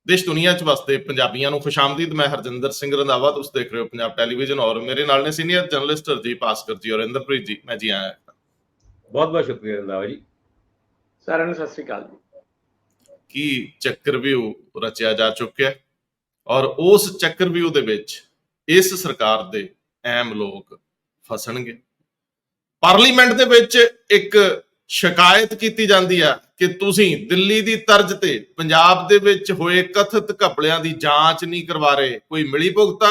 ਦੇਸ਼ ਦੁਨੀਆ 'ਚ ਵਸਦੇ ਪੰਜਾਬੀਆਂ ਨੂੰ ਖੁਸ਼ਾਮਦੀਦ। ਮੈਂ ਹਰਜਿੰਦਰ ਸਿੰਘ ਰੰਧਾਵਾ, ਤੁਸੀਂ ਦੇਖ ਰਹੇ ਹੋ ਪੰਜਾਬ ਟੈਲੀਵਿਜ਼ਨ ਔਰ ਮੇਰੇ ਨਾਲ ਨੇ ਸੀਨੀਅਰ ਜਰਨਲਿਸਟ ਹਰਜੀਤ ਭਾਸਕਰ ਜੀ ਔਰ ਇੰਦਰਪ੍ਰੀਤ ਜੀ। ਮੈਂ ਜੀ ਆਇਆ। ਬਹੁਤ ਬਹੁਤ ਸ਼ੁਕਰੀਆ ਰੰਧਾਵਾ ਜੀ। ਸਾਰਿਆਂ ਨੂੰ ਸਤਿ ਸ੍ਰੀ ਅਕਾਲ ਜੀ। ਕੀ ਚੱਕਰਵਿਊ ਰਚਿਆ ਜਾ ਚੁੱਕਿਆ ਔਰ ਉਸ ਚੱਕਰਵਿਊ ਦੇ ਵਿੱਚ ਇਸ ਸਰਕਾਰ ਦੇ ਅਹਿਮ ਲੋਕ ਫਸਣਗੇ। ਪਾਰਲੀਮੈਂਟ ਦੇ ਵਿੱਚ ਇੱਕ ਸ਼ਿਕਾਇਤ ਕੀਤੀ ਜਾਂਦੀ ਆ ਕਿ ਤੁਸੀਂ ਦਿੱਲੀ ਦੀ ਤਰਜ਼ ਤੇ ਪੰਜਾਬ ਦੇ ਵਿੱਚ ਹੋਏ ਕਥਿਤ ਘਪਲਿਆਂ ਦੀ ਜਾਂਚ ਨਹੀਂ ਕਰਵਾ ਰਹੇ, ਕੋਈ ਮਿਲੀ ਭੁਗਤਾ।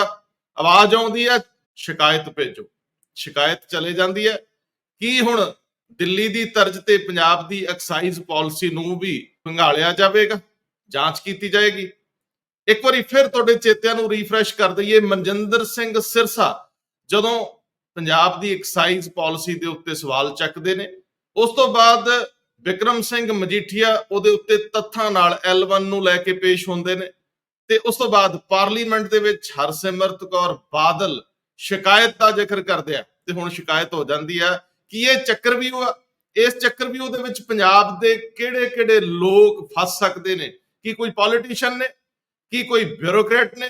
ਆਵਾਜ਼ ਆਉਂਦੀ ਹੈ ਸ਼ਿਕਾਇਤ ਭੇਜੋ, ਸ਼ਿਕਾਇਤ ਚਲੇ ਜਾਂਦੀ ਹੈ। ਕੀ ਹੁਣ ਦਿੱਲੀ ਦੀ ਤਰਜ਼ ਤੇ ਪੰਜਾਬ ਦੀ ਐਕਸਾਈਜ਼ ਪਾਲਿਸੀ ਨੂੰ ਵੀ ਭੰਗਾਲਿਆ ਜਾਵੇਗਾ, ਜਾਂਚ ਕੀਤੀ ਜਾਏਗੀ? ਇੱਕ ਵਾਰੀ ਫਿਰ ਤੁਹਾਡੇ ਚੇਤਿਆਂ ਨੂੰ ਰੀਫਰੈਸ਼ ਕਰ ਦਈਏ, ਮਨਜਿੰਦਰ ਸਿੰਘ ਸਿਰਸਾ ਜਦੋਂ ਪੰਜਾਬ ਦੀ ਐਕਸਾਈਜ਼ ਪਾਲਿਸੀ ਦੇ ਉੱਤੇ ਸਵਾਲ ਚੱਕਦੇ ਨੇ, ਉਸ ਤੋਂ ਬਾਅਦ ਵਿਕਰਮ ਸਿੰਘ ਮਜੀਠੀਆ ਉਹਦੇ ਉੱਤੇ ਤੱਥਾਂ ਨਾਲ L1 ਨੂੰ ਲੈ ਕੇ ਪੇਸ਼ ਹੁੰਦੇ ਨੇ, ਤੇ ਉਸ ਤੋਂ ਬਾਅਦ ਪਾਰਲੀਮੈਂਟ ਦੇ ਵਿੱਚ ਹਰਸਿਮਰਤ ਕੌਰ ਬਾਦਲ ਸ਼ਿਕਾਇਤ ਦਾ ਜ਼ਿਕਰ ਕਰਦੇ ਆ ਤੇ ਹੁਣ ਸ਼ਿਕਾਇਤ ਹੋ ਜਾਂਦੀ ਹੈ ਕਿ ਇਹ ਚੱਕਰਵਿਊ ਆ। ਇਸ ਚੱਕਰਵਿਊ ਦੇ ਵਿੱਚ ਪੰਜਾਬ ਦੇ ਕਿਹੜੇ-ਕਿਹੜੇ ਲੋਕ ਫਸ ਸਕਦੇ ਨੇ? ਕੀ ਕੋਈ ਪੋਲੀਟੀਸ਼ੀਅਨ ਨੇ, ਕੀ ਕੋਈ ਬਿਊਰੋਕਰੇਟ ਨੇ,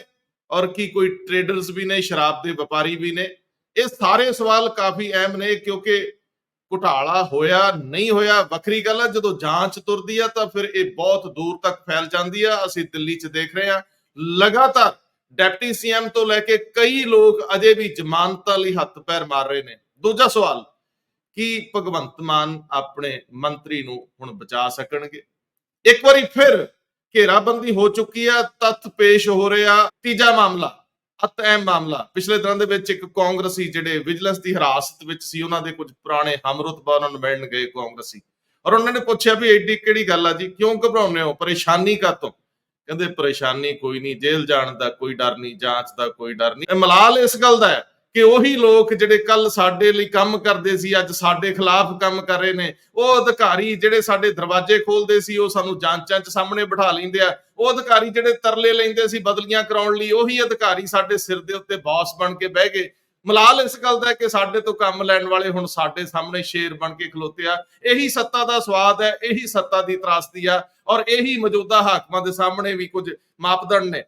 ਔਰ ਕੀ ਕੋਈ ਟ੍ਰੇਡਰਸ ਵੀ ਨੇ, ਸ਼ਰਾਬ ਦੇ ਵਪਾਰੀ ਵੀ ਨੇ? ਇਹ ਸਾਰੇ ਸਵਾਲ ਕਾਫੀ ਅਹਿਮ ਨੇ ਕਿਉਂਕਿ ਘੁਟਾਲਾ ਹੋਇਆ ਨਹੀਂ ਹੋਇਆ ਵੱਖਰੀ ਗੱਲ ਹੈ, ਜਦੋਂ ਜਾਂਚ ਤੁਰਦੀ ਆ ਤਾਂ ਫਿਰ ਇਹ ਬਹੁਤ ਦੂਰ ਤੱਕ ਫੈਲ ਜਾਂਦੀ ਆ। ਅਸੀਂ ਦਿੱਲੀ 'ਚ ਦੇਖ ਰਹੇ ਹਾਂ ਲਗਾਤਾਰ ਡਿਪਟੀ ਸੀਐਮ ਤੋਂ ਲੈ ਕੇ ਕਈ ਲੋਕ ਅਜੇ ਵੀ ਜ਼ਮਾਨਤਾਂ ਲਈ ਹੱਥ ਪੈਰ ਮਾਰ ਰਹੇ ਨੇ। ਦੂਜਾ ਸਵਾਲ, ਕੀ ਭਗਵੰਤ ਮਾਨ ਆਪਣੇ ਮੰਤਰੀ ਨੂੰ ਹੁਣ ਬਚਾ ਸਕਣਗੇ? ਇੱਕ ਵਾਰੀ ਫਿਰ ਘੇਰਾਬੰਦੀ ਹੋ ਚੁੱਕੀ ਆ, ਤੱਥ ਪੇਸ਼ ਹੋ ਰਿਹਾ। ਤੀਜਾ ਮਾਮਲਾ, ਅਤ ਅਹਿਮ ਮਾਮਲਾ, ਪਿਛਲੇ ਦਿਨਾਂ ਦੇ ਵਿੱਚ ਇੱਕ ਕਾਂਗਰਸੀ ਜਿਹੜੇ ਵਿਜੀਲੈਂਸ ਦੀ ਹਿਰਾਸਤ ਵਿੱਚ ਸੀ, ਉਹਨਾਂ ਦੇ ਕੁਝ ਪੁਰਾਣੇ ਹਮਰੁਤਬਾ ਉਹਨਾਂ ਨੂੰ ਮਿਲਣ ਗਏ ਕਾਂਗਰਸੀ, ਔਰ ਉਹਨਾਂ ਨੇ ਪੁੱਛਿਆ ਵੀ ਐਡੀ ਕਿਹੜੀ ਗੱਲ ਆ ਜੀ, ਕਿਉਂ ਘਬਰਾਉਂਦੇ ਹੋ, ਪਰੇਸ਼ਾਨੀ ਕਾਤੋਂ? ਕਹਿੰਦੇ ਪਰੇਸ਼ਾਨੀ ਕੋਈ ਨਹੀਂ, ਜੇਲ੍ਹ ਜਾਣ ਦਾ ਕੋਈ ਡਰ ਨਹੀਂ, ਜਾਂਚ ਦਾ ਕੋਈ ਡਰ ਨਹੀਂ। ਮਲਾਲ ਇਸ ਗੱਲ ਦਾ ਹੈ ਕਿ ਉਹੀ ਲੋਕ ਜਿਹੜੇ ਕੱਲ ਸਾਡੇ ਲਈ ਕੰਮ ਕਰਦੇ ਸੀ ਅੱਜ ਸਾਡੇ ਖਿਲਾਫ ਕੰਮ ਕਰ ਰਹੇ ਨੇ। ਉਹ ਅਧਿਕਾਰੀ ਜਿਹੜੇ ਸਾਡੇ ਦਰਵਾਜ਼ੇ ਖੋਲਦੇ ਸੀ ਉਹ ਸਾਨੂੰ ਜਾਂਚਾਂ 'ਚ ਸਾਹਮਣੇ ਬਿਠਾ ਲੈਂਦੇ ਆ। ਉਹ ਅਧਿਕਾਰੀ ਜਿਹੜੇ ਤਰਲੇ ਲੈਂਦੇ ਸੀ ਬਦਲੀਆਂ ਕਰਾਉਣ ਲਈ, ਉਹੀ ਅਧਿਕਾਰੀ ਸਾਡੇ ਸਿਰ ਦੇ ਉੱਤੇ ਬੌਸ ਬਣ ਕੇ ਬਹਿ ਗਏ। ਮਲਾਲ ਇਸ ਗੱਲ ਦਾ ਹੈ ਕਿ ਸਾਡੇ ਤੋਂ ਕੰਮ ਲੈਣ ਵਾਲੇ ਹੁਣ ਸਾਡੇ ਸਾਹਮਣੇ ਸ਼ੇਰ ਬਣ ਕੇ ਖਲੋਤੇ ਆ। ਇਹੀ ਸੱਤਾ ਦਾ ਸਵਾਦ ਹੈ, ਇਹੀ ਸੱਤਾ ਦੀ ਤਰਾਸਦੀ ਆ, ਔਰ ਇਹੀ ਮੌਜੂਦਾ ਹਾਕਮਾਂ ਦੇ ਸਾਹਮਣੇ ਵੀ ਕੁਝ ਮਾਪਦੰਡ ਨੇ।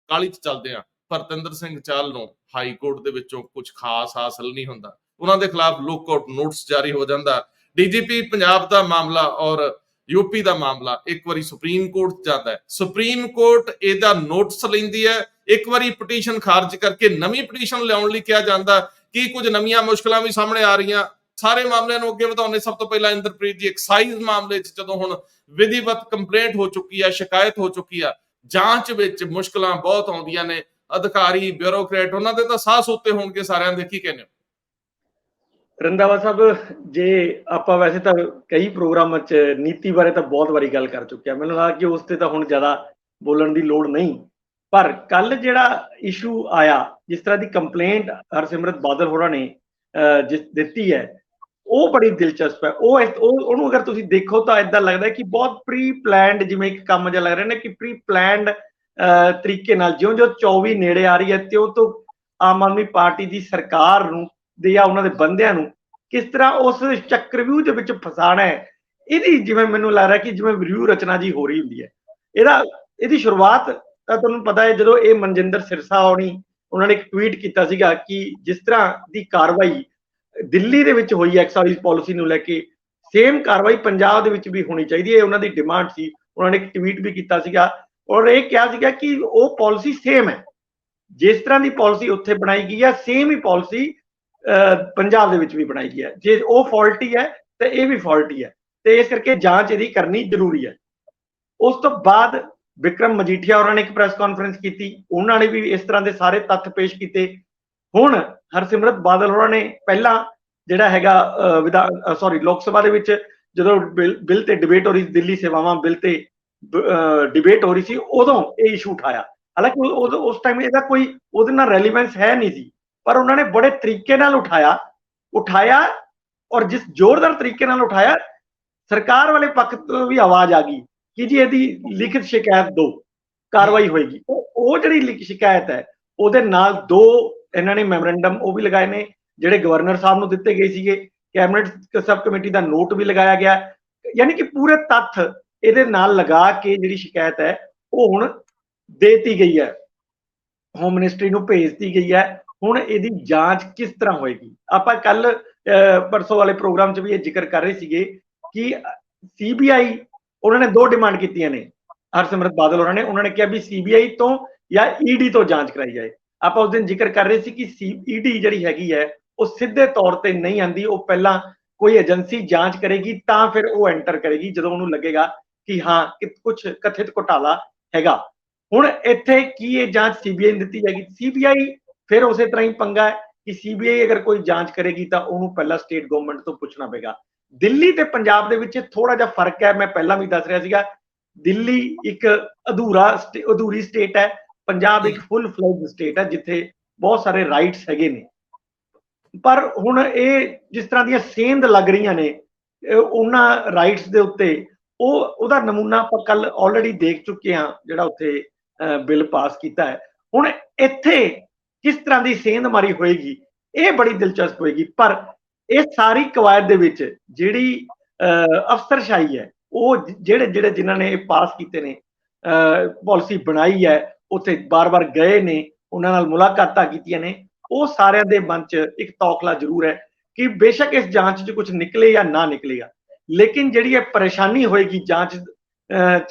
ਕਾਲੀ 'ਚ ਚੱਲਦੇ ਆ। ਭਰਤਿੰਦਰ ਸਿੰਘ ਚਾਲ ਨੂੰ ਹਾਈ ਕੋਰਟ ਦੇ ਵਿੱਚੋਂ ਕੁਝ ਖਾਸ ਹਾਸਲ ਨਹੀਂ ਹੁੰਦਾ, ਉਹਨਾਂ ਦੇ ਖਿਲਾਫ ਲੁੱਕਆਊਟ ਨੋਟਿਸ ਜਾਰੀ ਹੋ ਜਾਂਦਾ। ਡੀਜੀਪੀ ਪੰਜਾਬ ਦਾ ਮਾਮਲਾ ਔਰ ਯੂਪੀ ਦਾ ਮਾਮਲਾ ਇੱਕ ਵਾਰੀ ਸੁਪਰੀਮ ਕੋਰਟ ਜਾਂਦਾ ਹੈ, ਸੁਪਰੀਮ ਕੋਰਟ ਇਹਦਾ ਨੋਟਿਸ ਲੈਂਦੀ ਹੈ। ਇੱਕ ਵਾਰੀ ਪਟੀਸ਼ਨ ਖਾਰਜ ਕਰਕੇ ਨਵੀਂ ਪਟੀਸ਼ਨ ਲਿਆਉਣ ਲਈ ਕਿਹਾ ਜਾਂਦਾ। ਕੀ ਕੁਝ ਨਵੀਆਂ ਮੁਸ਼ਕਲਾਂ ਵੀ ਸਾਹਮਣੇ ਆ ਰਹੀਆਂ? ਸਾਰੇ ਮਾਮਲਿਆਂ ਨੂੰ ਅੱਗੇ ਵਧਾਉਣੇ ਸਭ ਤੋਂ ਪਹਿਲਾਂ ਇੰਦਰਪ੍ਰੀਤ ਜੀ, ਐਕਸਾਈਜ਼ ਮਾਮਲੇ 'ਚ ਜਦੋਂ ਹੁਣ ਵਿਧੀਵਤ ਕੰਪਲੇਂਟ ਹੋ ਚੁੱਕੀ ਆ, ਸ਼ਿਕਾਇਤ ਹੋ ਚੁੱਕੀ ਆ, ਜਾਂਚ ਵਿੱਚ ਮੁਸ਼ਕਲਾਂ ਬਹੁਤ ਆਉਂਦੀਆਂ ਨੇ। ਅਧਿਕਾਰੀ ਬਿਊਰੋਕਰੇਟ ਉਹਨਾਂ ਦੇ ਤਾਂ ਸਾਹ ਸੋਤੇ ਹੋਣਗੇ ਸਾਰਿਆਂ ਦੇ, ਕੀ ਕਹਿੰਦੇ ਹੋ? ਰੰਧਾਵਾ ਸਾਹਿਬ, ਜੇ ਆਪਾਂ ਵੈਸੇ ਤਾਂ ਕਈ ਪ੍ਰੋਗਰਾਮਾਂ 'ਚ ਨੀਤੀ ਬਾਰੇ ਤਾਂ ਬਹੁਤ ਵਾਰੀ ਗੱਲ ਕਰ ਚੁੱਕਿਆ, ਮੈਨੂੰ ਲੱਗਦਾ ਕਿ ਉਸ ਤੇ ਤਾਂ ਹੁਣ ਜ਼ਿਆਦਾ ਬੋਲਣ ਦੀ ਲੋੜ ਨਹੀਂ। ਪਰ ਕੱਲ ਜਿਹੜਾ ਇਸ਼ੂ ਆਇਆ, ਜਿਸ ਤਰ੍ਹਾਂ ਦੀ ਕੰਪਲੇਂਟ ਹਰਸਿਮਰਤ ਬਾਦਲ ਹੋਰਾਂ ਨੇ ਜਿਸ ਦਿੱਤੀ ਹੈ, ਉਹ ਬੜੀ ਦਿਲਚਸਪ ਹੈ। ਉਹਨੂੰ ਅਗਰ ਤੁਸੀਂ ਦੇਖੋ ਤਾਂ ਏਦਾਂ ਲੱਗਦਾ ਕਿ ਬਹੁਤ ਪ੍ਰੀ ਪਲਾਨਡ, ਜਿਵੇਂ ਇੱਕ ਕੰਮ ਜਿਹਾ ਲੱਗ ਰਿਹਾ ਨੇ ਕਿ ਪ੍ਰੀ ਪਲਾਨਡ ਤਰੀਕੇ ਨਾਲ ਜਿਉਂ-ਜਿਉਂ 24 ਨੇੜੇ ਆ ਰਹੀ ਹੈ ਤੇ ਉਹ ਤੋਂ ਆਮ ਆਦਮੀ ਪਾਰਟੀ ਦੀ ਸਰਕਾਰ ਨੂੰ ਜਾਂ ਉਹਨਾਂ ਦੇ ਬੰਦਿਆਂ ਨੂੰ ਕਿਸ ਤਰ੍ਹਾਂ ਉਸ ਚੱਕਰਵਿਊ ਦੇ ਵਿੱਚ ਫਸਾਣਾ ਹੈ, ਇਹਦੀ ਜਿਵੇਂ ਮੈਨੂੰ ਲੱਗ ਰਿਹਾ ਕਿ ਜਿਵੇਂ ਵਿਊ ਰਚਨਾ ਜੀ ਹੋ ਰਹੀ ਹੁੰਦੀ ਹੈ। ਇਹਦੀ ਸ਼ੁਰੂਆਤ ਤਾਂ ਤੁਹਾਨੂੰ ਪਤਾ ਹੈ, ਜਦੋਂ ਇਹ ਮਨਜਿੰਦਰ ਸਿਰਸਾ ਹੋਣੀ, ਉਹਨਾਂ ਨੇ ਇੱਕ ਟਵੀਟ ਕੀਤਾ ਸੀਗਾ ਕਿ ਜਿਸ ਤਰ੍ਹਾਂ ਦੀ ਕਾਰਵਾਈ ਦਿੱਲੀ ਦੇ ਵਿੱਚ ਹੋਈ ਐਕਸਾਈਜ਼ ਪਾਲਿਸੀ ਨੂੰ ਲੈ ਕੇ, ਸੇਮ ਕਾਰਵਾਈ ਪੰਜਾਬ ਦੇ ਵਿੱਚ ਵੀ ਹੋਣੀ ਚਾਹੀਦੀ ਹੈ। ਉਹਨਾਂ ਦੀ ਡਿਮਾਂਡ ਸੀ। ਉਹਨਾਂ ਨੇ ਇੱਕ ਟਵੀਟ ਵੀ ਕੀਤਾ ਸੀਗਾ ਔਰ ਇਹ ਕਿਹਾ ਸੀਗਾ ਕਿ ਉਹ ਪਾਲਿਸੀ ਸੇਮ ਹੈ, ਜਿਸ ਤਰ੍ਹਾਂ ਦੀ ਪਾਲਿਸੀ ਉੱਥੇ ਬਣਾਈ ਗਈ ਹੈ ਸੇਮ ਹੀ ਪਾਲਿਸੀ ਪੰਜਾਬ ਦੇ ਵਿੱਚ ਵੀ ਬਣਾਈ ਗਈ ਹੈ। ਜੇ ਉਹ ਫਾਲਟੀ ਹੈ ਤੇ ਇਹ ਵੀ ਫਾਲਟੀ ਹੈ, ਤੇ ਇਸ ਕਰਕੇ ਜਾਂਚ ਇਹਦੀ ਕਰਨੀ ਜ਼ਰੂਰੀ ਹੈ। ਉਸ ਤੋਂ ਬਾਅਦ ਵਿਕਰਮ ਮਜੀਠੀਆ ਉਹਨਾਂ ਨੇ ਇੱਕ ਪ੍ਰੈਸ ਕਾਨਫਰੰਸ ਕੀਤੀ, ਉਹਨਾਂ ਨੇ ਵੀ ਇਸ ਤਰ੍ਹਾਂ ਦੇ ਸਾਰੇ ਤੱਥ ਪੇਸ਼ ਕੀਤੇ। ਹੁਣ ਹਰਸਿਮਰਤ ਬਾਦਲ ਹੋਰਾਂ ਨੇ ਪਹਿਲਾਂ ਜਿਹੜਾ ਹੈਗਾ ਲੋਕ ਸਭਾ ਦੇ ਵਿੱਚ ਜਦੋਂ ਬਿੱਲ ਤੇ ਡਿਬੇਟ ਹੋ ਰਹੀ, ਦਿੱਲੀ ਸੇਵਾਵਾਂ ਬਿੱਲ ਤੇ ਡਿਬੇਟ ਹੋ ਰਹੀ ਸੀ, ਉਦੋਂ ਇਹ ਇਸ਼ੂ ਉਠਾਇਆ। ਹਾਲਾਂਕਿ ਉਸ ਟਾਈਮ ਇਹਦਾ ਕੋਈ ਉਹਦੇ ਨਾਲ ਰੈਲੀਵੈਂਸ ਹੈ ਨਹੀਂ ਸੀ, ਪਰ ਉਹਨਾਂ ਨੇ ਬੜੇ ਤਰੀਕੇ ਨਾਲ ਉਠਾਇਆ ਔਰ ਜਿਸ ਜ਼ੋਰਦਾਰ ਤਰੀਕੇ ਨਾਲ ਉਠਾਇਆ, ਸਰਕਾਰ ਵਾਲੇ ਪੱਖ ਤੋਂ ਵੀ ਆਵਾਜ਼ ਆ ਗਈ ਕਿ ਜੀ ਇਹਦੀ ਲਿਖਤ ਸ਼ਿਕਾਇਤ ਦਿਓ, ਕਾਰਵਾਈ ਹੋਏਗੀ। ਉਹ ਜਿਹੜੀ ਲਿਖਤ ਸ਼ਿਕਾਇਤ ਹੈ ਉਹਦੇ ਨਾਲ 2 ਇਹਨਾਂ ਨੇ ਮੈਮੋਰੈਂਡਮ ਉਹ ਵੀ ਲਗਾਏ ਨੇ, ਜਿਹੜੇ ਗਵਰਨਰ ਸਾਹਿਬ ਨੂੰ ਦਿੱਤੇ ਗਏ ਸੀਗੇ। ਕੈਬਨਿਟ ਸਬ ਕਮੇਟੀ ਦਾ ਨੋਟ ਵੀ ਲਗਾਇਆ ਗਿਆ, ਯਾਨੀ ਕਿ ਪੂਰੇ ਤੱਥ ਇਹਦੇ ਨਾਲ ਲਗਾ ਕੇ ਜਿਹੜੀ ਸ਼ਿਕਾਇਤ ਹੈ ਉਹ ਹੁਣ ਦੇਤੀ ਗਈ ਹੈ, ਹੋਮ ਮਿਨਿਸਟਰੀ ਨੂੰ ਭੇਜਤੀ ਗਈ ਹੈ। ਹੁਣ ਇਹਦੀ ਜਾਂਚ ਕਿਸ ਤਰ੍ਹਾਂ ਹੋਏਗੀ? ਆਪਾਂ ਕੱਲ ਪਰਸੋਂ ਵਾਲੇ ਪ੍ਰੋਗਰਾਮ 'ਚ ਵੀ ਇਹ ਜ਼ਿਕਰ ਕਰ ਰਹੇ ਸੀਗੇ ਕਿ ਸੀਬੀਆਈ, ਉਹਨਾਂ ਨੇ ਦੋ ਡਿਮਾਂਡ ਕੀਤੀਆਂ ਨੇ ਹਰਸਿਮਰਤ ਬਾਦਲ ਉਹਨਾਂ ਨੇ ਕਿਹਾ ਵੀ ਸੀਬੀਆਈ ਤੋਂ ਜਾਂ ਈਡੀ ਤੋਂ ਜਾਂਚ ਕਰਾਈ ਜਾਏ। ਆਪਾਂ ਉਸ ਦਿਨ ਜ਼ਿਕਰ ਕਰ ਰਹੇ ਸੀ ਕਿ ਈਡੀ ਜਿਹੜੀ ਹੈਗੀ ਹੈ ਉਹ ਸਿੱਧੇ ਤੌਰ ਤੇ ਨਹੀਂ ਆਂਦੀ, ਉਹ ਪਹਿਲਾਂ ਕੋਈ ਏਜੰਸੀ ਜਾਂਚ ਕਰੇਗੀ ਤਾਂ ਫਿਰ ਉਹ ਐਂਟਰ ਕਰੇਗੀ ਜਦੋਂ ਉਹਨੂੰ ਲੱਗੇਗਾ ਕਿ ਹਾਂ ਕਿ ਕੁਝ ਕਥਿਤ ਘੁਟਾਲਾ ਹੈਗਾ। ਹੁਣ ਇੱਥੇ ਕੀ ਇਹ ਜਾਂਚ ਸੀਬੀਆਈ ਨੂੰ ਦਿੱਤੀ ਜਾਏਗੀ? ਸੀਬੀਆਈ ਫਿਰ ਉਸੇ ਤਰ੍ਹਾਂ ਹੀ ਪੰਗਾ ਹੈ ਕਿ ਸੀਬੀਆਈ ਅਗਰ ਕੋਈ ਜਾਂਚ ਕਰੇਗੀ ਤਾਂ ਉਹਨੂੰ ਪਹਿਲਾਂ ਸਟੇਟ ਗਵਰਨਮੈਂਟ ਤੋਂ ਪੁੱਛਣਾ ਪਏਗਾ। ਦਿੱਲੀ ਤੇ ਪੰਜਾਬ ਦੇ ਵਿੱਚ ਥੋੜਾ ਜਿਹਾ ਫਰਕ ਹੈ, ਮੈਂ ਪਹਿਲਾਂ ਵੀ ਦੱਸ ਰਿਹਾ ਸੀਗਾ। ਦਿੱਲੀ ਇੱਕ ਅਧੂਰੀ ਸਟੇਟ ਹੈ, ਪੰਜਾਬ ਇੱਕ ਫੁੱਲ ਫਲੈਜ ਸਟੇਟ ਹੈ ਜਿੱਥੇ ਬਹੁਤ ਸਾਰੇ ਰਾਈਟਸ ਹੈਗੇ ਨੇ। ਪਰ ਹੁਣ ਇਹ ਜਿਸ ਤਰ੍ਹਾਂ ਦੀਆਂ ਸੇਂਧ ਲੱਗ ਰਹੀਆਂ ਨੇ ਉਹਨਾਂ ਰਾਈਟਸ ਦੇ ਉੱਤੇ, ਉਹਦਾ ਨਮੂਨਾ ਆਪਾਂ ਕੱਲ ਆਲਰੇਡੀ ਦੇਖ ਚੁੱਕੇ ਹਾਂ ਜਿਹੜਾ ਉੱਥੇ ਬਿੱਲ ਪਾਸ ਕੀਤਾ ਹੈ। ਹੁਣ ਇੱਥੇ ਕਿਸ ਤਰ੍ਹਾਂ ਦੀ ਸੇਂਧਮਾਰੀ ਹੋਏਗੀ ਇਹ ਬੜੀ ਦਿਲਚਸਪ ਹੋਏਗੀ। ਪਰ ਇਹ ਸਾਰੀ ਕਵਾਇਦ ਦੇ ਵਿੱਚ ਜਿਹੜੀ ਅਫਸਰਸ਼ਾਹੀ ਹੈ, ਉਹ ਜਿਹੜੇ ਜਿਨ੍ਹਾਂ ਨੇ ਇਹ ਪਾਸ ਕੀਤੇ ਨੇ, ਪਾਲਿਸੀ ਬਣਾਈ ਹੈ, ਉੱਥੇ ਬਾਰ-ਬਾਰ ਗਏ ਨੇ, ਉਹਨਾਂ ਨਾਲ ਮੁਲਾਕਾਤਾਂ ਕੀਤੀਆਂ ਨੇ, ਉਹ ਸਾਰਿਆਂ ਦੇ ਮਨ 'ਚ ਇੱਕ ਤੌਖਲਾ ਜ਼ਰੂਰ ਹੈ ਕਿ ਬੇਸ਼ੱਕ ਇਸ ਜਾਂਚ 'ਚ ਕੁਝ ਨਿਕਲੇ ਜਾਂ ਨਾ ਨਿਕਲੇਗਾ, ਲੇਕਿਨ ਜਿਹੜੀ ਇਹ ਪਰੇਸ਼ਾਨੀ ਹੋਏਗੀ ਜਾਂਚ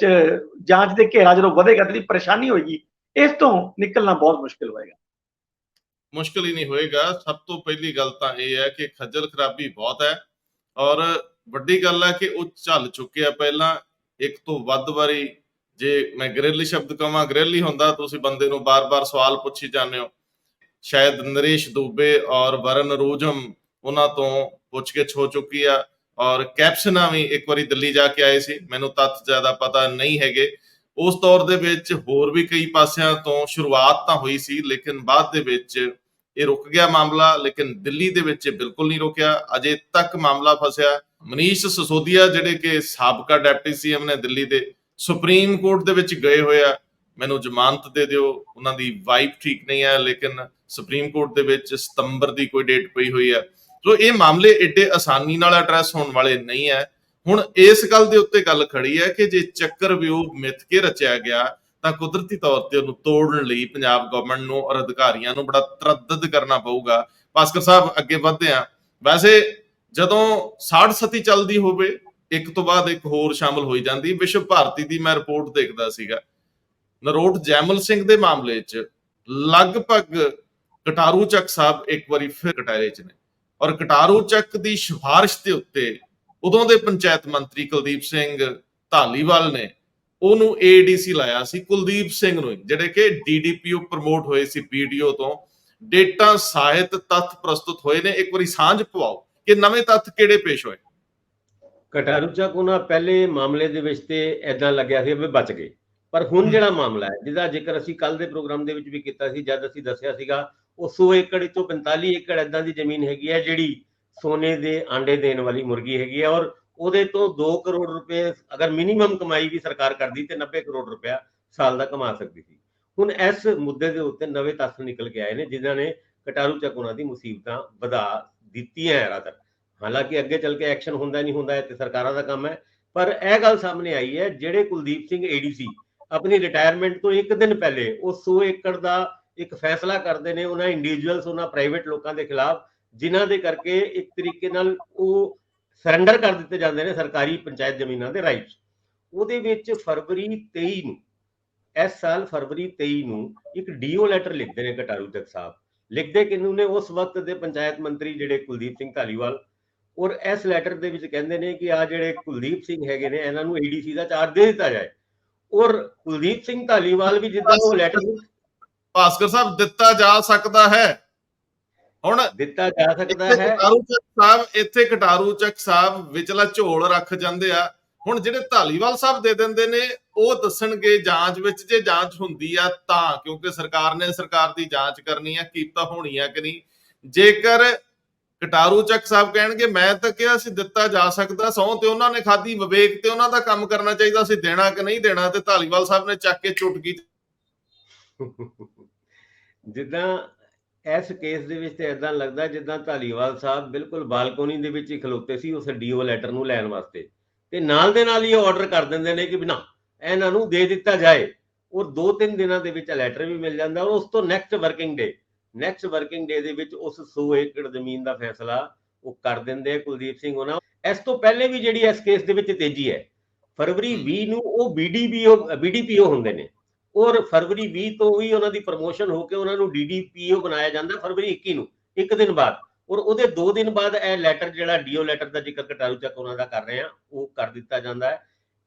ਦੇ ਘੇਰਾ ਜਦੋਂ ਵਧੇਗਾ ਤਾਂ ਪਰੇਸ਼ਾਨੀ ਹੋਏਗੀ, ਇਸ ਤੋਂ ਨਿਕਲਣਾ ਬਹੁਤ ਮੁਸ਼ਕਿਲ ਹੋਏਗਾ। ਮੁਸ਼ਕਿਲ ਹੀ ਨਹੀਂ ਹੋਏਗਾ। ਸਭ ਤੋਂ ਪਹਿਲੀ ਗੱਲ ਤਾਂ ਇਹ ਹੈ ਕਿ ਖੱਜਲ ਖਰਾਬੀ ਬਹੁਤ ਹੈ, ਔਰ ਵੱਡੀ ਗੱਲ ਹੈ ਕਿ ਉਹ ਝੱਲ ਚੁੱਕੇ ਆ ਪਹਿਲਾਂ ਇੱਕ ਤੋਂ ਵੱਧ ਵਾਰੀ। ਜੇ ਮੈਂ ਗ੍ਰਿਲ ਸ਼ਬਦ ਕਹਾਂ, ਗ੍ਰਿਲ ਹੀ ਹੁੰਦਾ, ਤੁਸੀਂ ਬੰਦੇ ਨੂੰ ਬਾਰ-ਬਾਰ ਸਵਾਲ ਪੁੱਛੀ ਜਾਂਦੇ ਹੋ। ਸ਼ਾਇਦ ਨਰੇਸ਼ ਦੂਬੇ ਔਰ ਵਰਨ ਰੋਜਮ ਉਹਨਾਂ ਤੋਂ ਪੁੱਛਗਿੱਛ ਹੋ ਚੁੱਕੀ ਆ, ਔਰ ਕੈਪਸ਼ਨਾਂ ਵੀ ਇੱਕ ਵਾਰੀ ਦਿੱਲੀ ਜਾ ਕੇ ਆਏ ਸੀ, ਮੈਨੂੰ ਤੱਥ ਜ਼ਿਆਦਾ ਪਤਾ ਨਹੀਂ ਹੈਗੇ। ਉਸ ਦੌਰ ਦੇ ਵਿੱਚ ਹੋਰ ਵੀ ਕਈ ਪਾਸਿਆਂ ਤੋਂ ਸ਼ੁਰੂਆਤ ਤਾਂ ਹੋਈ ਸੀ, ਲੇਕਿਨ ਬਾਅਦ ਦੇ ਵਿੱਚ ਇਹ ਰੁਕ ਗਿਆ ਮਾਮਲਾ। ਲੇਕਿਨ ਦਿੱਲੀ ਦੇ ਵਿੱਚ ਬਿਲਕੁਲ ਨਹੀਂ ਰੁਕਿਆ, ਅਜੇ ਤੱਕ ਮਾਮਲਾ ਫਸਿਆ। ਮਨੀਸ਼ ਸਿਸੋਦੀਆ ਜਿਹੜੇ ਕਿ ਸਾਬਕਾ ਡਿਪਟੀ ਸੀਐਮ ਨੇ ਦਿੱਲੀ ਦੇ, ਸੁਪਰੀਮ ਕੋਰਟ ਦੇ ਵਿੱਚ ਗਏ ਹੋਏ ਆ, ਮੈਨੂੰ ਜ਼ਮਾਨਤ ਦੇ ਦਿਓ, ਉਹਨਾਂ ਦੀ ਵਾਈਫ ਠੀਕ ਨਹੀਂ ਹੈ, ਲੇਕਿਨ ਸੁਪਰੀਮ ਕੋਰਟ ਦੇ ਵਿੱਚ ਸਤੰਬਰ ਦੀ ਕੋਈ ਡੇਟ ਪਈ ਹੋਈ ਹੈ। ਸੋ ਇਹ ਮਾਮਲੇ ਏਡੇ ਆਸਾਨੀ ਨਾਲ ਐਡਰੈਸ ਹੋਣ ਵਾਲੇ ਨਹੀਂ ਹੈ। ਹੁਣ ਇਸ ਗੱਲ ਦੇ ਉੱਤੇ ਗੱਲ ਖੜੀ ਹੈ ਕਿ ਜੇ ਚੱਕਰ ਵਿਊਹ ਮਿੱਥ ਕੇ ਰਚਿਆ ਗਿਆ ਤਾਂ ਕੁਦਰਤੀ ਤੌਰ ਤੇ ਉਹਨੂੰ ਤੋੜਨ ਲਈ ਪੰਜਾਬ ਗਵਰਨਮੈਂਟ ਨੂੰ ਔਰ ਅਧਿਕਾਰੀਆਂ ਨੂੰ ਬੜਾ ਤਰੱਦਦ ਕਰਨਾ ਪਊਗਾ। ਭਾਸਕਰ ਸਾਹਿਬ, ਅੱਗੇ ਵਧਦੇ ਆ। ਵੈਸੇ ਜਦੋਂ ਸਾੜ ਸਤੀ ਚੱਲਦੀ ਹੋਵੇ, ਇੱਕ ਤੋਂ ਬਾਅਦ ਇੱਕ ਹੋਰ ਸ਼ਾਮਲ ਹੋਈ ਜਾਂਦੀ। ਵਿਸ਼ਵ ਭਾਰਤੀ ਦੀ ਮੈਂ ਰਿਪੋਰਟ ਦੇਖਦਾ ਸੀਗਾ, ਨਰੋਟ ਜੈਮਲ ਸਿੰਘ ਦੇ ਮਾਮਲੇ 'ਚ ਲਗਭਗ ਕਟਾਰੂ ਚੱਕ ਸਾਹਿਬ ਇੱਕ ਵਾਰੀ ਫਿਰ ਕਟਾਰੇ 'ਚ ਨੇ, ਔਰ ਕਟਾਰੂ ਚੱਕ ਦੀ ਸਿਫਾਰਿਸ਼ ਦੇ ਉੱਤੇ ਉਦੋਂ ਦੇ ਪੰਚਾਇਤ ਮੰਤਰੀ ਕੁਲਦੀਪ ਸਿੰਘ ਧਾਲੀਵਾਲ ਨੇ ਉਹਨੂੰ ਏਡੀਸੀ ਲਾਇਆ ਸੀ, ਕੁਲਦੀਪ ਸਿੰਘ ਨੂੰ, ਜਿਹੜੇ ਕਿ ਡੀਡੀਪੀਓ ਪ੍ਰਮੋਟ ਹੋਏ ਸੀ ਪੀਡੀਓ ਤੋਂ। ਡੇਟਾ ਸਾਹਿਤ ਤੱਥ ਪ੍ਰਸਤੁਤ ਹੋਏ ਨੇ, ਇੱਕ ਵਾਰੀ ਸਾਂਝ ਪਵਾਓ ਕਿ ਨਵੇਂ ਤੱਥ ਕਿਹੜੇ ਪੇਸ਼ ਹੋਏ। ਕਟਾਰੂ ਚੱਕ ਉਹਨਾਂ ਪਹਿਲੇ ਮਾਮਲੇ ਦੇ ਵਿੱਚ ਤੇ ਏਦਾਂ ਲੱਗਿਆ ਸੀ ਵੀ ਬਚ ਗਏ, ਪਰ ਹੁਣ ਜਿਹੜਾ ਮਾਮਲਾ ਹੈ ਜਿਹਦਾ ਜ਼ਿਕਰ ਅਸੀਂ ਕੱਲ ਦੇ ਪ੍ਰੋਗਰਾਮ ਦੇ ਵਿੱਚ ਵੀ ਕੀਤਾ ਸੀ, ਜਦ ਅਸੀਂ ਦੱਸਿਆ ਸੀਗਾ ਉਹ 100 ਏਕੜ ਤੋਂ 45 ਏਕੜ ਏਦਾਂ ਦੀ ਜ਼ਮੀਨ ਹੈਗੀ ਹੈ ਜਿਹੜੀ ਸੋਨੇ ਦੇ ਆਂਡੇ ਦੇਣ ਵਾਲੀ ਮੁਰਗੀ ਹੈਗੀ ਹੈ, ਔਰ ਉਹਦੇ ਤੋਂ 2 ਕਰੋੜ ਰੁਪਏ ਅਗਰ ਮਿਨੀਮਮ ਕਮਾਈ ਵੀ ਸਰਕਾਰ ਕਰਦੀ ਤੇ 90 ਕਰੋੜ ਰੁਪਇਆ ਸਾਲ ਦਾ ਕਮਾ ਸਕਦੀ ਸੀ। ਹੁਣ ਇਸ ਮੁੱਦੇ ਦੇ ਉੱਤੇ ਨਵੇਂ ਤੱਥ ਨਿਕਲ ਕੇ ਆਏ ਨੇ ਜਿਨ੍ਹਾਂ ਨੇ ਕਟਾਰੂ ਚੱਕ ਉਹਨਾਂ ਦੀ ਮੁਸੀਬਤਾਂ ਵਧਾ ਦਿੱਤੀਆਂ ਹੈ ਰਾਤਰ। ਹਾਲਾਂਕਿ ਅੱਗੇ ਚੱਲ ਕੇ ਐਕਸ਼ਨ ਹੁੰਦਾ ਨਹੀਂ ਹੁੰਦਾ, ਇਹ ਤੇ ਸਰਕਾਰਾਂ ਦਾ ਕੰਮ ਹੈ, ਪਰ ਇਹ ਗੱਲ ਸਾਹਮਣੇ ਆਈ ਹੈ ਜਿਹੜੇ ਕੁਲਦੀਪ ਸਿੰਘ ਏਡੀਸੀ ਆਪਣੀ ਰਿਟਾਇਰਮੈਂਟ ਤੋਂ ਇੱਕ ਦਿਨ ਪਹਿਲੇ ਉਹ 100 ਏਕੜ ਦਾ ਇੱਕ ਫੈਸਲਾ ਕਰਦੇ ਨੇ ਉਹਨਾਂ ਇੰਡੀਵਿਜੂਅਲਸ, ਉਹਨਾਂ ਪ੍ਰਾਈਵੇਟ ਲੋਕਾਂ ਦੇ ਖਿਲਾਫ, ਜਿਨ੍ਹਾਂ ਦੇ ਕਰਕੇ ਇੱਕ ਤਰੀਕੇ ਨਾਲ ਉਹ ਸਰੈਂਡਰ ਕਰ ਦਿੱਤੇ ਜਾਂਦੇ ਨੇ ਸਰਕਾਰੀ ਪੰਚਾਇਤ ਜ਼ਮੀਨਾਂ ਦੇ ਰਾਈਟਸ। ਉਹਦੇ ਵਿੱਚ ਫਰਵਰੀ 23 ਨੂੰ, ਇਸ ਸਾਲ ਫਰਵਰੀ 23 ਨੂੰ ਇੱਕ ਡੀਓ ਲੈਟਰ ਲਿਖਦੇ ਨੇ ਕਟਾਰੂ ਚੱਕ ਸਾਹਿਬ। ਲਿਖਦੇ ਕਿਹਨੂੰ ਨੇ? ਉਸ ਵਕਤ ਦੇ ਪੰਚਾਇਤ ਮੰਤਰੀ ਜਿਹੜੇ ਕੁਲਦੀਪ ਸਿੰਘ ਧਾਲੀਵਾਲ। ਔਰ ਇਸ ਲੈਟਰ ਦੇ ਵਿੱਚ ਕਹਿੰਦੇ ਨੇ ਕਿ ਆ ਜਿਹੜੇ ਕੁਲਦੀਪ ਸਿੰਘ ਹੈਗੇ ਨੇ ਇਹਨਾਂ ਨੂੰ ਏਡੀਸੀ ਦਾ ਚਾਰਜ ਦੇ ਦਿੱਤਾ ਜਾਏ। ਔਰ ਕੁਲਦੀਪ ਸਿੰਘ ਧਾਲੀਵਾਲ ਵੀ ਜਿੱਦਾਂ ਉਹ ਲੈਟਰ ਭਾਸਕਰ ਸਾਹਿਬ ਦਿੱਤਾ ਜਾ ਸਕਦਾ ਹੈ, ਹੁਣ ਦਿੱਤਾ ਜਾ ਸਕਦਾ ਹੈ। ਕਟਾਰੂ ਚੱਕ ਸਾਹਿਬ ਇੱਥੇ ਕਟਾਰੂ ਚੱਕ ਸਾਹਿਬ ਵਿਚਲਾ ਝੋਲ ਰੱਖ ਜਾਂਦੇ ਆ। ਹੁਣ ਜਿਹੜੇ ਧਾਲੀਵਾਲ ਸਾਹਿਬ ਦੇ ਦਿੰਦੇ ਨੇ ਉਹ ਦੱਸਣਗੇ ਜਾਂਚ ਵਿੱਚ, ਜੇ ਜਾਂਚ ਹੁੰਦੀ ਆ ਤਾਂ, ਕਿਉਂਕਿ ਸਰਕਾਰ ਨੇ ਸਰਕਾਰ ਦੀ ਜਾਂਚ ਕਰਨੀ ਆ, ਕੀਤਾ ਹੋਣੀ ਆ ਕਿ ਨਹੀਂ। ਜੇਕਰ ਕਟਾਰੂ ਚੱਕ ਸਾਹਿਬ ਕਹਿਣਗੇ ਮੈਂ ਤਾਂ ਕਿਹਾ ਸੀ ਦਿੱਤਾ ਜਾ ਸਕਦਾ, ਸਹੁੰ ਤੇ ਉਹਨਾਂ ਨੇ ਖਾਧੀ, ਵਿਵੇਕ ਤੇ ਉਹਨਾਂ ਦਾ ਕੰਮ ਕਰਨਾ ਚਾਹੀਦਾ ਸੀ ਦੇਣਾ ਕਿ ਨਹੀਂ ਦੇਣਾ, ਤੇ ਧਾਲੀਵਾਲ ਸਾਹਿਬ ਨੇ ਚੱਕ ਕੇ ਚੁਟਕੀ। ਜਿੱਦਾਂ ਇਸ ਕੇਸ ਦੇ ਵਿੱਚ ਤੇ ਏਦਾਂ ਲੱਗਦਾ ਜਿੱਦਾਂ ਧਾਲੀਵਾਲ ਸਾਹਿਬ ਬਿਲਕੁਲ ਬਾਲਕੋਨੀ ਦੇ ਵਿੱਚ ਹੀ ਖਲੋਤੇ ਸੀ ਉਸ ਡੀਓ ਲੈਟਰ ਨੂੰ ਲੈਣ ਵਾਸਤੇ, ਤੇ ਨਾਲ ਦੇ ਨਾਲ ਹੀ ਆਰਡਰ ਕਰ ਦਿੰਦੇ ਨੇ ਕਿ ਬਿਨਾ ਇਹਨਾਂ ਨੂੰ ਦੇ ਦਿੱਤਾ ਜਾਏ। ਔਰ 2-3 ਦਿਨਾਂ ਦੇ ਵਿੱਚ ਲੈਟਰ ਵੀ ਮਿਲ ਜਾਂਦਾ, ਔਰ ਉਸ ਤੋਂ ਨੈਕਸਟ ਵਰਕਿੰਗ ਡੇ ਦੇ ਵਿੱਚ ਉਸ 100 ਏਕੜ ਜ਼ਮੀਨ ਦਾ ਫੈਸਲਾ ਉਹ ਕਰ ਦਿੰਦੇ ਆ ਕੁਲਦੀਪ ਸਿੰਘ ਉਹਨਾਂ। ਇਸ ਤੋਂ ਪਹਿਲੇ ਵੀ ਜਿਹੜੀ ਇਸ ਕੇਸ ਦੇ ਵਿੱਚ ਤੇਜ਼ੀ ਹੈ, ਫਰਵਰੀ 20 ਨੂੰ ਉਹ BDPO ਹੁੰਦੇ ਨੇ, ਔਰ ਫਰਵਰੀ 20 ਤੋਂ ਹੀ ਉਹਨਾਂ ਦੀ ਪ੍ਰਮੋਸ਼ਨ ਹੋ ਕੇ ਉਹਨਾਂ ਨੂੰ DDPO ਬਣਾਇਆ ਜਾਂਦਾ ਫਰਵਰੀ 21 ਨੂੰ, ਇੱਕ ਦਿਨ ਬਾਅਦ। ਔਰ ਉਹਦੇ 2 ਦਿਨ ਬਾਅਦ ਇਹ ਲੈਟਰ ਜਿਹੜਾ DO ਲੈਟਰ ਦਾ ਜ਼ਿਕਰ ਕਟਾਰੂ ਚੱਕ ਉਹਨਾਂ ਦਾ ਕਰ ਰਹੇ ਆ ਉਹ ਕਰ ਦਿੱਤਾ ਜਾਂਦਾ ਹੈ।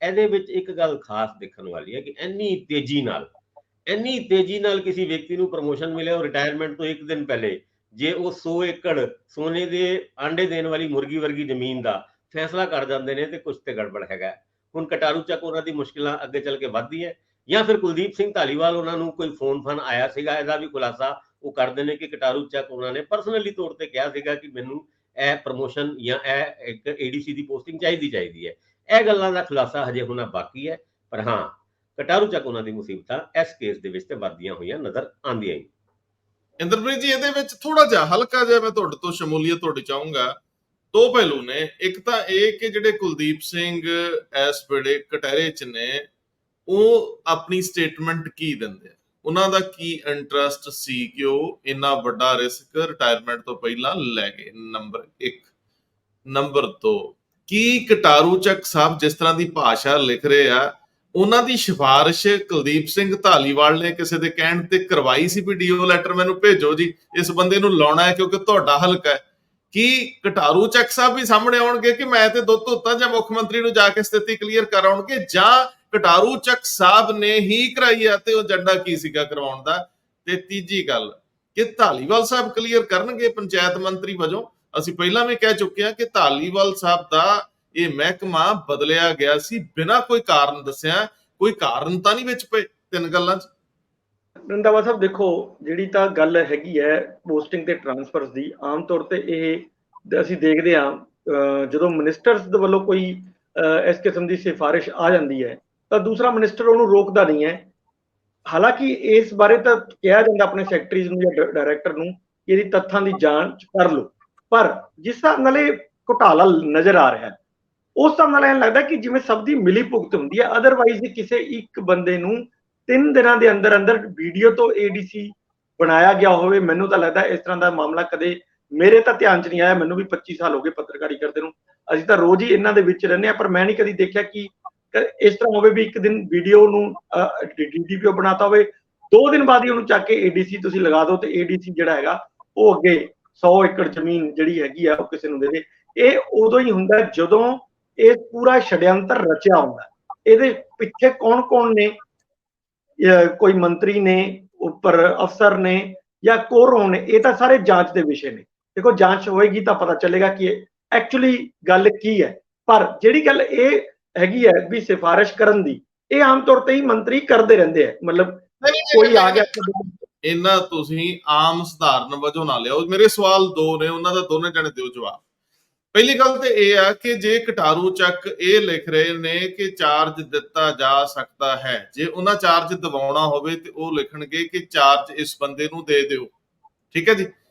ਇਹਦੇ ਵਿੱਚ ਇੱਕ ਗੱਲ ਖਾਸ ਦੇਖਣ ਵਾਲੀ ਹੈ ਕਿ ਇੰਨੀ ਤੇਜ਼ੀ ਨਾਲ ਕਿਸੇ ਵਿਅਕਤੀ ਨੂੰ ਪ੍ਰਮੋਸ਼ਨ ਮਿਲਿਆ, ਉਹ ਰਿਟਾਇਰਮੈਂਟ ਤੋਂ ਇੱਕ ਦਿਨ ਪਹਿਲੇ ਜੇ ਉਹ 100 ਏਕੜ ਸੋਨੇ ਦੇ ਆਂਡੇ ਦੇਣ ਵਾਲੀ ਮੁਰਗੀ ਵਰਗੀ ਜ਼ਮੀਨ ਦਾ ਫੈਸਲਾ ਕਰ ਜਾਂਦੇ ਨੇ ਤੇ ਕੁਝ ਤੇ ਗੜਬੜ ਹੈਗਾ। ਹੁਣ ਕਟਾਰੂ ਚੱਕ ਉਹਨਾਂ ਦੀ ਮੁਸ਼ਕਿਲਾਂ ਅੱਗੇ ਚੱਲ ਕੇ ਵੱਧਦੀ ਹੈ, ਜਾਂ ਫਿਰ ਕੁਲਦੀਪ ਸਿੰਘ ਧਾਲੀਵਾਲ ਉਹਨਾਂ ਨੂੰ ਕੋਈ ਫੋਨ ਆਇਆ ਸੀਗਾ, ਇਹਦਾ ਵੀ ਖੁਲਾਸਾ ਉਹ ਕਰਦੇ ਨੇ ਕਿ ਕਟਾਰੂ ਚੱਕ ਉਹਨਾਂ ਨੇ ਪਰਸਨਲੀ ਤੌਰ ਤੇ ਕਿਹਾ ਸੀਗਾ ਕਿ ਮੈਨੂੰ ਇਹ ਪ੍ਰਮੋਸ਼ਨ ਜਾਂ ਇਹ ਇੱਕ ADC ਦੀ ਪੋਸਟਿੰਗ ਚਾਹੀਦੀ ਹੈ। ਇਹ ਗੱਲਾਂ ਦਾ ਖੁਲਾਸਾ ਹਜੇ ਹੋਣਾ ਬਾਕੀ ਹੈ, ਪਰ ਹਾਂ ਕਟਾਰੂ ਚੱਕ ਉਹਨਾਂ ਦੀ ਮੁਸੀਬਤਾਂ ਇਸ ਕੇਸ ਦੇ ਵਿੱਚ ਤੇ ਵੱਧਦੀਆਂ ਹੋਈਆਂ ਨਜ਼ਰ ਆਉਂਦੀਆਂ ਹੀ। ਇੰਦਰਪ੍ਰੀਤ ਜੀ, ਇਹਦੇ ਵਿੱਚ ਥੋੜਾ ਜਿਹਾ ਹਲਕਾ ਜਿਹਾ ਮੈਂ ਤੁਹਾਡੇ ਤੋਂ ਸ਼ਮੂਲੀਅਤ ਤੁਹਾਡੀ ਚਾਹੂੰਗਾ। 2 ਪਹਿਲੂ ਨੇ, ਇੱਕ ਤਾਂ ਇਹ ਕਿ ਜਿਹੜੇ ਕੁਲਦੀਪ ਸਿੰਘ ਇਸ ਵੇਲੇ ਕਟਹਿਰੇ 'ਚ ਨੇ ਉਹ ਆਪਣੀ ਸਟੇਟਮੈਂਟ ਕੀ ਦਿੰਦੇ ਆ, ਉਹਨਾਂ ਦਾ ਕੀ ਇੰਟਰਸਟ ਸੀ ਕਿ ਉਹ ਇੰਨਾ ਵੱਡਾ ਰਿਸਕ ਰਿਟਾਇਰਮੈਂਟ ਤੋਂ ਪਹਿਲਾਂ ਲੈ ਗਏ, ਨੰਬਰ 1। ਨੰਬਰ 2, ਕੀ ਕਟਾਰੂ ਚੱਕ ਸਾਹਿਬ ਜਿਸ ਤਰ੍ਹਾਂ ਦੀ ਭਾਸ਼ਾ ਲਿਖ ਰਹੇ ਆ, ਉਹਨਾਂ ਦੀ ਸਿਫਾਰਿਸ਼ ਕੁਲਦੀਪ ਸਿੰਘ ਧਾਲੀਵਾਲ ਨੇ ਕਿਸੇ ਦੇ ਕਹਿਣ ਤੇ ਕਰਵਾਈ ਸੀ ਵੀ DO ਲੈਟਰ ਮੈਨੂੰ ਭੇਜੋ ਜੀ, ਇਸ ਬੰਦੇ ਨੂੰ ਲਾਉਣਾ ਹੈ ਕਿਉਂਕਿ ਤੁਹਾਡਾ ਹਲਕਾ ਹੈ? ਕੀ ਕਟਾਰੂ ਚੱਕ ਸਾਹਿਬ ਵੀ ਸਾਹਮਣੇ ਆਉਣਗੇ ਕਿ ਮੈਂ ਤੇ ਦੁੱਧ ਧੋਤਾ, ਜਾਂ ਮੁੱਖ ਮੰਤਰੀ ਨੂੰ ਜਾ ਕੇ ਸਥਿਤੀ ਕਲੀਅਰ ਕਰਾਉਣਗੇ, ਜਾਂ ਕਟਾਰੂ ਚੱਕ ਸਾਹਿਬ ਨੇ ਹੀ ਕਰਾਈ ਆ ਤੇ ਉਹ ਏਜੰਡਾ ਕੀ ਸੀਗਾ ਕਰਵਾਉਣ ਦਾ? ਤੇ ਤੀਜੀ ਗੱਲ ਕਿ ਧਾਲੀਵਾਲ ਸਾਹਿਬ ਕਲੀਅਰ ਕਰਨਗੇ ਪੰਚਾਇਤ ਮੰਤਰੀ ਵਜੋਂ। ਅਸੀਂ ਪਹਿਲਾਂ ਵੀ ਕਹਿ ਚੁੱਕੇ ਹਾਂ ਕਿ ਧਾਲੀਵਾਲ ਸਾਹਿਬ ਦਾ ਇਹ ਮਹਿਕਮਾ ਬਦਲਿਆ ਗਿਆ ਸੀ ਬਿਨਾਂ ਕੋਈ ਕਾਰਨ ਦੱਸਿਆ, ਕੋਈ ਕਾਰਨ ਤਾਂ ਨਹੀਂ ਵਿੱਚ ਪਏ 3 ਗੱਲਾਂ 'ਚ। ਰੰਧਾਵਾ ਸਾਹਿਬ ਦੇਖੋ, ਜਿਹੜੀ ਤਾਂ ਗੱਲ ਹੈਗੀ ਹੈ ਪੋਸਟਿੰਗ ਤੇ ਟਰਾਂਸਫਰਸ ਦੀ, ਆਮ ਤੌਰ ਤੇ ਇਹ ਅਸੀਂ ਦੇਖਦੇ ਹਾਂ ਜਦੋਂ ਮਿਨਿਸਟਰਸ ਦੇ ਵੱਲੋਂ ਕੋਈ ਇਸ ਕਿਸਮ ਦੀ ਸਿਫਾਰਿਸ਼ ਆ ਜਾਂਦੀ ਹੈ ਤਾਂ ਦੂਸਰਾ ਮਿਨਿਸਟਰ ਉਹਨੂੰ ਰੋਕਦਾ ਨਹੀਂ ਹੈ। ਹਾਲਾਂਕਿ ਇਸ ਬਾਰੇ ਤਾਂ ਕਿਹਾ ਜਾਂਦਾ ਆਪਣੇ ਸੈਕਟਰੀਜ਼ ਨੂੰ ਜਾਂ ਡਾਇਰੈਕਟਰ ਨੂੰ ਕਿ ਇਹਦੀ ਤੱਥਾਂ ਦੀ ਜਾਂਚ ਕਰ ਲਓ, ਪਰ ਜਿਸ ਹਿਸਾਬ ਨਾਲ ਇਹ ਘੁਟਾਲਾ ਨਜ਼ਰ ਆ ਰਿਹਾ ਹੈ ਉਸ ਹਿਸਾਬ ਨਾਲ ਐਂ ਲੱਗਦਾ ਕਿ ਜਿਵੇਂ ਸਭ ਦੀ ਮਿਲੀ ਭੁਗਤ ਹੁੰਦੀ ਹੈ। ਅਦਰਵਾਈਜ਼ ਕਿਸੇ ਇੱਕ ਬੰਦੇ ਨੂੰ 3 ਦਿਨਾਂ ਦੇ ਅੰਦਰ ਵੀਡੀਓ ਤੋਂ ADC ਬਣਾਇਆ ਗਿਆ ਹੋਵੇ, ਮੈਨੂੰ ਤਾਂ ਲੱਗਦਾ ਇਸ ਤਰ੍ਹਾਂ ਦਾ ਮਾਮਲਾ ਕਦੇ ਮੇਰੇ ਤਾਂ ਧਿਆਨ 'ਚ ਨਹੀਂ ਆਇਆ। ਮੈਨੂੰ ਵੀ 25 ਸਾਲ ਹੋ ਗਏ ਪੱਤਰਕਾਰੀ ਕਰਦੇ ਨੂੰ, ਅਸੀਂ ਤਾਂ ਰੋਜ਼ ਹੀ ਇਹਨਾਂ ਦੇ ਵਿੱਚ ਰਹਿੰਦੇ ਹਾਂ, ਪਰ ਮੈਂ ਨਹੀਂ ਕਦੀ ਦੇਖਿਆ ਕਿ ਇਸ ਤਰ੍ਹਾਂ ਹੋਵੇ ਵੀ ਇੱਕ ਦਿਨ ਵੀਡੀਓ ਨੂੰ DDPO ਬਣਾਤਾ ਹੋਵੇ, 2 ਦਿਨ ਬਾਅਦ ਹੀ ਉਹਨੂੰ ਚੱਕ ਕੇ ADC ਤੁਸੀਂ ਲਗਾ ਦਿਓ ਤੇ ADC ਜਿਹੜਾ ਹੈਗਾ ਉਹ ਅੱਗੇ 100 ਏਕੜ ਜ਼ਮੀਨ ਜਿਹੜੀ ਹੈਗੀ ਆ ਉਹ ਕਿਸੇ ਨੂੰ ਦੇ ਦੇ। ਇਹ ਉਦੋਂ ਹੀ ਹੁੰਦਾ ਜਦੋਂ ਇਹ ਪੂਰਾ ਛੜਯੰਤਰ ਰਚਿਆ ਹੁੰਦਾ। ਇਹਦੇ ਪਿੱਛੇ ਕੌਣ ਨੇ, ਕੋਈ ਮੰਤਰੀ ਨੇ, ਉੱਪਰ ਅਫਸਰ ਨੇ ਜਾਂ ਕੋਰੋਂ ਨੇ, ਇਹ ਤਾਂ ਸਾਰੇ ਜਾਂਚ ਦੇ ਵਿਸ਼ੇ ਨੇ। ਦੇਖੋ ਜਾਂਚ ਹੋਏਗੀ ਤਾਂ ਪਤਾ ਚੱਲੇਗਾ ਕਿ ਐਕਚੁਅਲੀ ਗੱਲ ਕੀ ਹੈ। ਪਰ ਜਿਹੜੀ ਗੱਲ ਇਹ ਹੈਗੀ ਹੈ ਵੀ ਸਿਫਾਰਿਸ਼ ਕਰਨ ਦੀ, ਇਹ ਆਮ ਤੌਰ ਤੇ ਹੀ ਮੰਤਰੀ ਕਰਦੇ ਰਹਿੰਦੇ ਆ। ਮਤਲਬ ਕੋਈ ਆ ਗਿਆ, ਇਹਨਾਂ ਤੁਸੀਂ ਆਮ ਸਧਾਰਨ ਵਜੋਂ ਨਾ ਲਿਓ। ਮੇਰੇ ਸਵਾਲ 2 ਨੇ, ਉਹਨਾਂ ਦਾ ਦੋਨੇ ਜਣੇ ਦਿਓ ਜਵਾਬ। ਪਹਿਲੀ ਗੱਲ ਤੇ ਇਹ ਆ ਕਿ ਜੇ ਕਟਾਰੂ ਚੱਕ ਇਹ ਲਿਖ ਰਹੇ ਨੇ ਕਿ ਚਾਰਜ ਦਿੱਤਾ ਜਾ ਸਕਦਾ ਹੈ, ਜੇ ਉਹਨਾਂ ਚਾਰਜ ਦਿਵਾਉਣਾ ਹੋਵੇ ਤੇ ਉਹ ਲਿਖਣਗੇ ਕਿ ਚਾਰਜ ਇਸ ਬੰਦੇ ਨੂੰ ਦੇ ਦਿਓ, ਠੀਕ ਹੈ ਜੀ,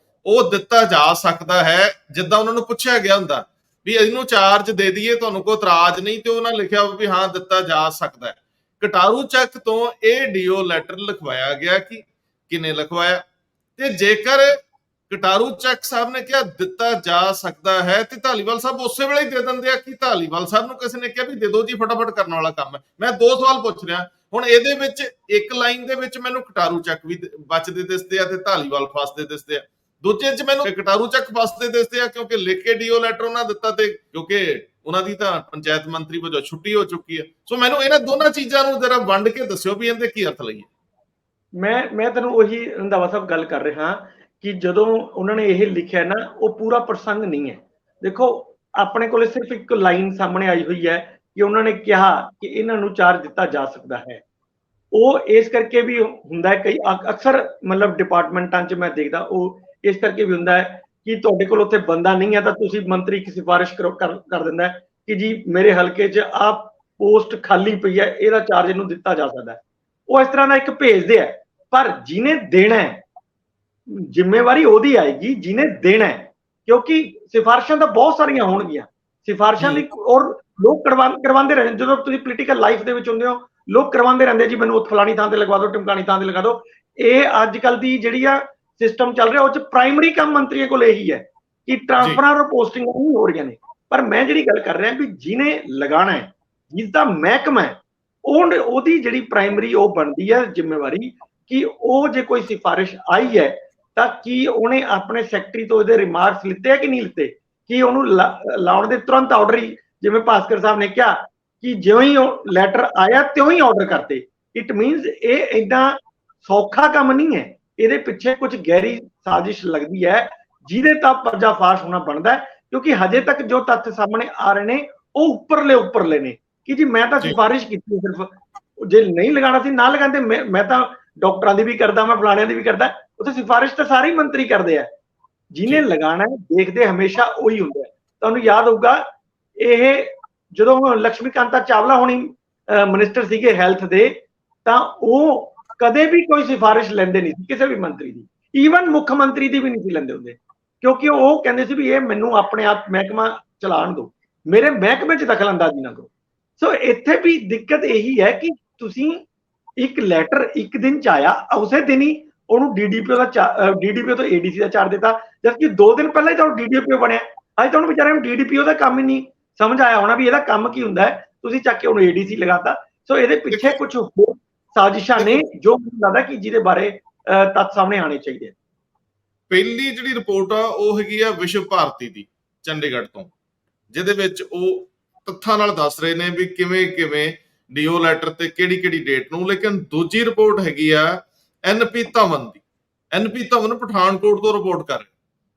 ਉਹ ਦਿੱਤਾ ਜਾ ਸਕਦਾ ਹੈ। ਜਿੱਦਾਂ ਉਹਨਾਂ ਨੂੰ ਪੁੱਛਿਆ ਗਿਆ ਹੁੰਦਾ ਵੀ ਇਹਨੂੰ ਚਾਰਜ ਦੇ ਦਈਏ, ਤੁਹਾਨੂੰ ਕੋਈ ਇਤਰਾਜ਼ ਨਹੀਂ, ਤੇ ਉਹਨਾਂ ਲਿਖਿਆ ਵੀ ਹਾਂ ਦਿੱਤਾ ਜਾ ਸਕਦਾ ਹੈ। ਕਟਾਰੂ ਚੱਕ ਤੋਂ ਇਹ DO ਲੈਟਰ ਲਿਖਵਾਇਆ ਗਿਆ ਕਿ ਕਿਨੇ ਲਿਖਵਾਇਆ? ਤੇ ਜੇਕਰ ਕਟਾਰੂ ਚੱਕ ਸਾਹਿਬ ਨੇ ਕਿਹਾ ਦਿੱਤਾ ਜਾ ਸਕਦਾ ਹੈ ਤੇ ਧਾਲੀਵਾਲ ਸਾਹਿਬ ਉਸੇ ਵੇਲੇ ਹੀ ਦੇ ਦਿੰਦੇ ਆ ਕਿ ਧਾਲੀਵਾਲ ਸਾਹਿਬ ਨੂੰ ਕਿਸੇ ਨੇ ਕਿਹਾ ਵੀ ਦੇ ਦਿਓ ਜੀ, ਫਟਾਫਟ ਕਰਨ ਵਾਲਾ ਕੰਮ ਹੈ। ਮੈਂ 2 ਸਵਾਲ ਪੁੱਛ ਰਿਹਾ ਹੁਣ। ਇਹਦੇ ਵਿੱਚ ਇੱਕ ਲਾਈਨ ਦੇ ਵਿੱਚ ਮੈਨੂੰ ਕਟਾਰੂ ਚੱਕ ਵੀ ਬਚਦੇ ਦਿਸਦੇ ਆ ਤੇ ਧਾਲੀਵਾਲ ਫਸਦੇ ਦਿਸਦੇ ਆ, ਦੂਜੇ 'ਚ ਮੈਨੂੰ ਕਟਾਰੂ ਚੱਕ ਫਸਦੇ ਦਿਸਦੇ ਆ ਕਿਉਂਕਿ ਲਿਖ ਕੇ DO ਲੈਟਰ ਉਹਨਾਂ ਦਿੱਤਾ ਤੇ ਕਿਉਂਕਿ ਉਹਨਾਂ ਦੀ ਤਾਂ ਪੰਚਾਇਤ ਮੰਤਰੀ ਵਜੋਂ ਛੁੱਟੀ ਹੋ ਚੁੱਕੀ ਹੈ। ਸੋ ਮੈਨੂੰ ਇਹਨਾਂ ਦੋਨਾਂ ਚੀਜ਼ਾਂ ਨੂੰ ਜ਼ਰਾ ਵੰਡ ਕੇ ਦੱਸਿਓ ਵੀ ਇਹਦੇ ਕੀ ਅਰਥ ਲਈਏ। ਮੈਂ ਤੁਹਾਨੂੰ ਉਹੀ ਰੰਧਾਵਾ ਸਾਹਿਬ ਗੱਲ ਕਰ ਰਿਹਾ ਕਿ ਜਦੋਂ ਉਹਨਾਂ ਨੇ ਇਹ ਲਿਖਿਆ ਨਾ, ਉਹ ਪੂਰਾ ਪ੍ਰਸੰਗ ਨਹੀਂ ਹੈ। ਦੇਖੋ ਆਪਣੇ ਕੋਲੇ ਸਿਰਫ ਇੱਕ ਲਾਈਨ ਸਾਹਮਣੇ ਆਈ ਹੋਈ ਹੈ ਕਿ ਉਹਨਾਂ ਨੇ ਕਿਹਾ ਕਿ ਇਹਨਾਂ ਨੂੰ ਚਾਰਜ ਦਿੱਤਾ ਜਾ ਸਕਦਾ ਹੈ। ਉਹ ਇਸ ਕਰਕੇ ਵੀ ਹੁੰਦਾ ਹੈ, ਕਈ ਅਕਸਰ ਮਤਲਬ ਡਿਪਾਰਟਮੈਂਟਾਂ 'ਚ ਮੈਂ ਦੇਖਦਾ ਉਹ ਇਸ ਕਰਕੇ ਵੀ ਹੁੰਦਾ ਹੈ ਕਿ ਤੁਹਾਡੇ ਕੋਲ ਉੱਥੇ ਬੰਦਾ ਨਹੀਂ ਹੈ ਤਾਂ ਤੁਸੀਂ ਮੰਤਰੀ ਕੀ ਸਿਫਾਰਿਸ਼ ਕਰ ਦਿੰਦਾ ਹੈ ਕਿ ਜੀ ਮੇਰੇ ਹਲਕੇ 'ਚ ਆਹ ਪੋਸਟ ਖਾਲੀ ਪਈ ਹੈ, ਇਹਦਾ ਚਾਰਜ ਇਹਨੂੰ ਦਿੱਤਾ ਜਾ ਸਕਦਾ ਹੈ। ਉਹ ਇਸ ਤਰ੍ਹਾਂ ਦਾ ਇੱਕ ਭੇਜਦੇ ਆ, ਪਰ ਜਿਹਨੇ ਦੇਣਾ ਹੈ ਜ਼ਿੰਮੇਵਾਰੀ ਉਹਦੀ ਆਏਗੀ ਜਿਹਨੇ ਦੇਣਾ ਹੈ, ਕਿਉਂਕਿ ਸਿਫਾਰਿਸ਼ਾਂ ਤਾਂ ਬਹੁਤ ਸਾਰੀਆਂ ਹੋਣਗੀਆਂ ਸਿਫਾਰਿਸ਼ਾਂ ਦੀ, ਔਰ ਲੋਕ ਕਰਵਾਉਂਦੇ ਰਹੇ। ਜਦੋਂ ਤੁਸੀਂ ਪੋਲੀਟੀਕਲ ਲਾਈਫ ਦੇ ਵਿੱਚ ਹੁੰਦੇ ਹੋ ਲੋਕ ਕਰਵਾਉਂਦੇ ਰਹਿੰਦੇ ਜੀ ਮੈਨੂੰ ਫਲਾਣੀ ਥਾਂ ਤੇ ਲਗਵਾ ਦਿਓ, ਟਿਮਕਾਣੀ ਥਾਂ ਤੇ ਲਗਾ ਦਿਓ। ਇਹ ਅੱਜ ਕੱਲ ਦੀ ਜਿਹੜੀ ਆ ਸਿਸਟਮ ਚੱਲ ਰਿਹਾ ਉਹ ਚ ਪ੍ਰਾਇਮਰੀ ਕੰਮ ਮੰਤਰੀਆਂ ਕੋਲ ਇਹੀ ਹੈ ਕਿ ਟ੍ਰਾਂਸਫਰਾਂ ਔਰ ਪੋਸਟਿੰਗਾਂ ਨਹੀਂ ਹੋ ਰਹੀਆਂ ਨੇ। ਪਰ ਮੈਂ ਜਿਹੜੀ ਗੱਲ ਕਰ ਰਿਹਾ ਵੀ ਜਿਹਨੇ ਲਗਾਣਾ ਹੈ, ਜਿਸਦਾ ਮਹਿਕਮਾ ਹੈ, ਉਹਦੀ ਜਿਹੜੀ ਪ੍ਰਾਇਮਰੀ ਉਹ ਬਣਦੀ ਹੈ ਜ਼ਿੰਮੇਵਾਰੀ ਕਿ ਉਹ ਜੇ ਕੋਈ ਸਿਫਾਰਿਸ਼ ਆਈ ਹੈ ਤਾਂ ਕੀ ਉਹਨੇ ਆਪਣੇ ਸੈਕਟਰੀ ਤੋਂ ਇਹਦੇ ਰਿਮਾਰਕਸ ਲਿੱਤੇ ਹੈ ਕਿ ਨਹੀਂ ਲਿੱਤੇ, ਕਿ ਉਹਨੂੰ ਲਾਉਣ ਦੇ ਤੁਰੰਤ ਆਰਡਰ ਹੀ, ਜਿਵੇਂ ਭਾਸਕਰ ਸਾਹਿਬ ਨੇ ਕਿਹਾ ਕਿ ਜਿਉਂ ਹੀ ਲੈਟਰ ਆਇਆ ਤਿਉਂ ਹੀ ਆਰਡਰ ਕਰਤੇ। ਇਟ ਮੀਨਸ ਇਹ ਏਦਾਂ ਸੌਖਾ ਕੰਮ ਨਹੀਂ ਹੈ, ਇਹਦੇ ਪਿੱਛੇ ਕੁਝ ਗਹਿਰੀ ਸਾਜ਼ਿਸ਼ ਲੱਗਦੀ ਹੈ ਜਿਹਦੇ ਤਾਂ ਪਰਜਾਫਾਸ਼ ਹੋਣਾ ਬਣਦਾ, ਕਿਉਂਕਿ ਹਜੇ ਤੱਕ ਜੋ ਤੱਥ ਸਾਹਮਣੇ ਆ ਰਹੇ ਨੇ ਉਹ ਉੱਪਰਲੇ ਨੇ ਕਿ ਜੀ ਮੈਂ ਤਾਂ ਸਿਫਾਰਿਸ਼ ਕੀਤੀ, ਸਿਰਫ ਜੇ ਨਹੀਂ ਲਗਾਉਣਾ ਸੀ ਨਾ ਲਗਾਉਂਦੇ। ਮੈਂ ਤਾਂ ਡਾਕਟਰਾਂ ਦੀ ਵੀ ਕਰਦਾ, ਮੈਂ ਫਲਾਣਿਆਂ ਦੀ ਵੀ ਕਰਦਾ, ਉੱਥੇ ਸਿਫਾਰਿਸ਼ ਤਾਂ ਸਾਰੇ ਹੀ ਮੰਤਰੀ ਕਰਦੇ ਆ। ਜਿਹਨੇ ਲਗਾਣਾ ਹੈ ਦੇਖਦੇ ਹਮੇਸ਼ਾ ਉਹੀ ਹੁੰਦਾ। ਤੁਹਾਨੂੰ ਯਾਦ ਹੋਊਗਾ ਇਹ ਜਦੋਂ ਲక్ష్ਮੀ ਕਾਂਤਾ ਚਾਵਲਾ ਹੋਣੀ ਮਿਨਿਸਟਰ ਸੀਗੇ ਹੈਲਥ ਦੇ, ਤਾਂ ਉਹ ਕਦੇ ਵੀ ਕੋਈ ਸਿਫਾਰਿਸ਼ ਲੈਂਦੇ ਨਹੀਂ ਸੀ ਕਿਸੇ ਵੀ ਮੰਤਰੀ ਦੀ, ਈਵਨ ਮੁੱਖ ਮੰਤਰੀ ਦੀ ਵੀ ਨਹੀਂ ਸੀ ਲੈਂਦੇ ਹੁੰਦੇ, ਕਿਉਂਕਿ ਉਹ ਕਹਿੰਦੇ ਸੀ ਵੀ ਇਹ ਮੈਨੂੰ ਆਪਣੇ ਆਪ ਮਹਿਕਮਾ ਚਲਾਉਣ ਦਿਓ, ਮੇਰੇ ਮਹਿਕਮੇ 'ਚ ਦਖਲ ਅੰਦਾਜ਼ੀ ਨਾ ਕਰੋ। ਸੋ ਇੱਥੇ ਵੀ ਦਿੱਕਤ ਇਹੀ ਹੈ ਕਿ ਤੁਸੀਂ ਇੱਕ ਲੈਟਰ ਇੱਕ ਦਿਨ 'ਚ ਆਇਆ, ਉਸੇ ਦਿਨ ਹੀ ਉਹਨੂੰ ਡੀਡੀਪੀਓ ਤੋਂ ਏਡੀਸੀ ਦਾ ਚਾਰਜ ਦਿੱਤਾ, ਜਦਕਿ 2 ਦਿਨ ਪਹਿਲਾਂ ਹੀ ਤਾਂ ਉਹ ਡੀਡੀਪੀਓ ਬਣਿਆ। ਅੱਜ ਤਾਂ ਉਹਨੂੰ ਵਿਚਾਰਿਆਂ ਨੂੰ ਡੀਡੀਪੀਓ ਦਾ ਕੰਮ ਹੀ ਨਹੀਂ ਸਮਝ ਆਇਆ ਹੋਣਾ ਵੀ ਇਹਦਾ ਕੰਮ ਕੀ ਹੁੰਦਾ ਹੈ, ਤੁਸੀਂ ਚੱਕ ਕੇ ਉਹਨੂੰ ਏਡੀਸੀ ਲਗਾਤਾ। ਸੋ ਇਹਦੇ ਪਿੱਛੇ ਕੁਝ ਹੋਰ ਸਾਜ਼ਿਸ਼ਾਂ ਨੇ ਜੋ ਮੈਨੂੰ ਲੱਗਦਾ ਕਿ ਜਿਹਦੇ ਬਾਰੇ ਤੱਥ ਸਾਹਮਣੇ ਆਣੇ ਚਾਹੀਦੇ। ਪਹਿਲੀ ਜਿਹੜੀ ਰਿਪੋਰਟ ਆ ਉਹ ਹੈਗੀ ਆ ਵਿਸ਼ਵ ਭਾਰਤੀ ਦੀ ਚੰਡੀਗੜ੍ਹ ਤੋਂ, ਜਿਹਦੇ ਵਿੱਚ ਉਹ ਤੱਥਾਂ ਨਾਲ ਦੱਸ ਰਹੇ ਨੇ ਵੀ ਕਿਵੇਂ ਡੀਓ ਲੈਟਰ ਤੇ ਕਿਹੜੀ ਡੇਟ ਨੂੰ। ਲੇਕਿਨ ਦੂਜੀ ਰਿਪੋਰਟ ਹੈਗੀ ਆ ਐਨਪੀ ਧਵਨ ਦੀ। ਐਨਪੀ ਧਵਨ ਪਠਾਨਕੋਟ ਤੋਂ ਰਿਪੋਰਟ ਕਰ ਰਹੇ,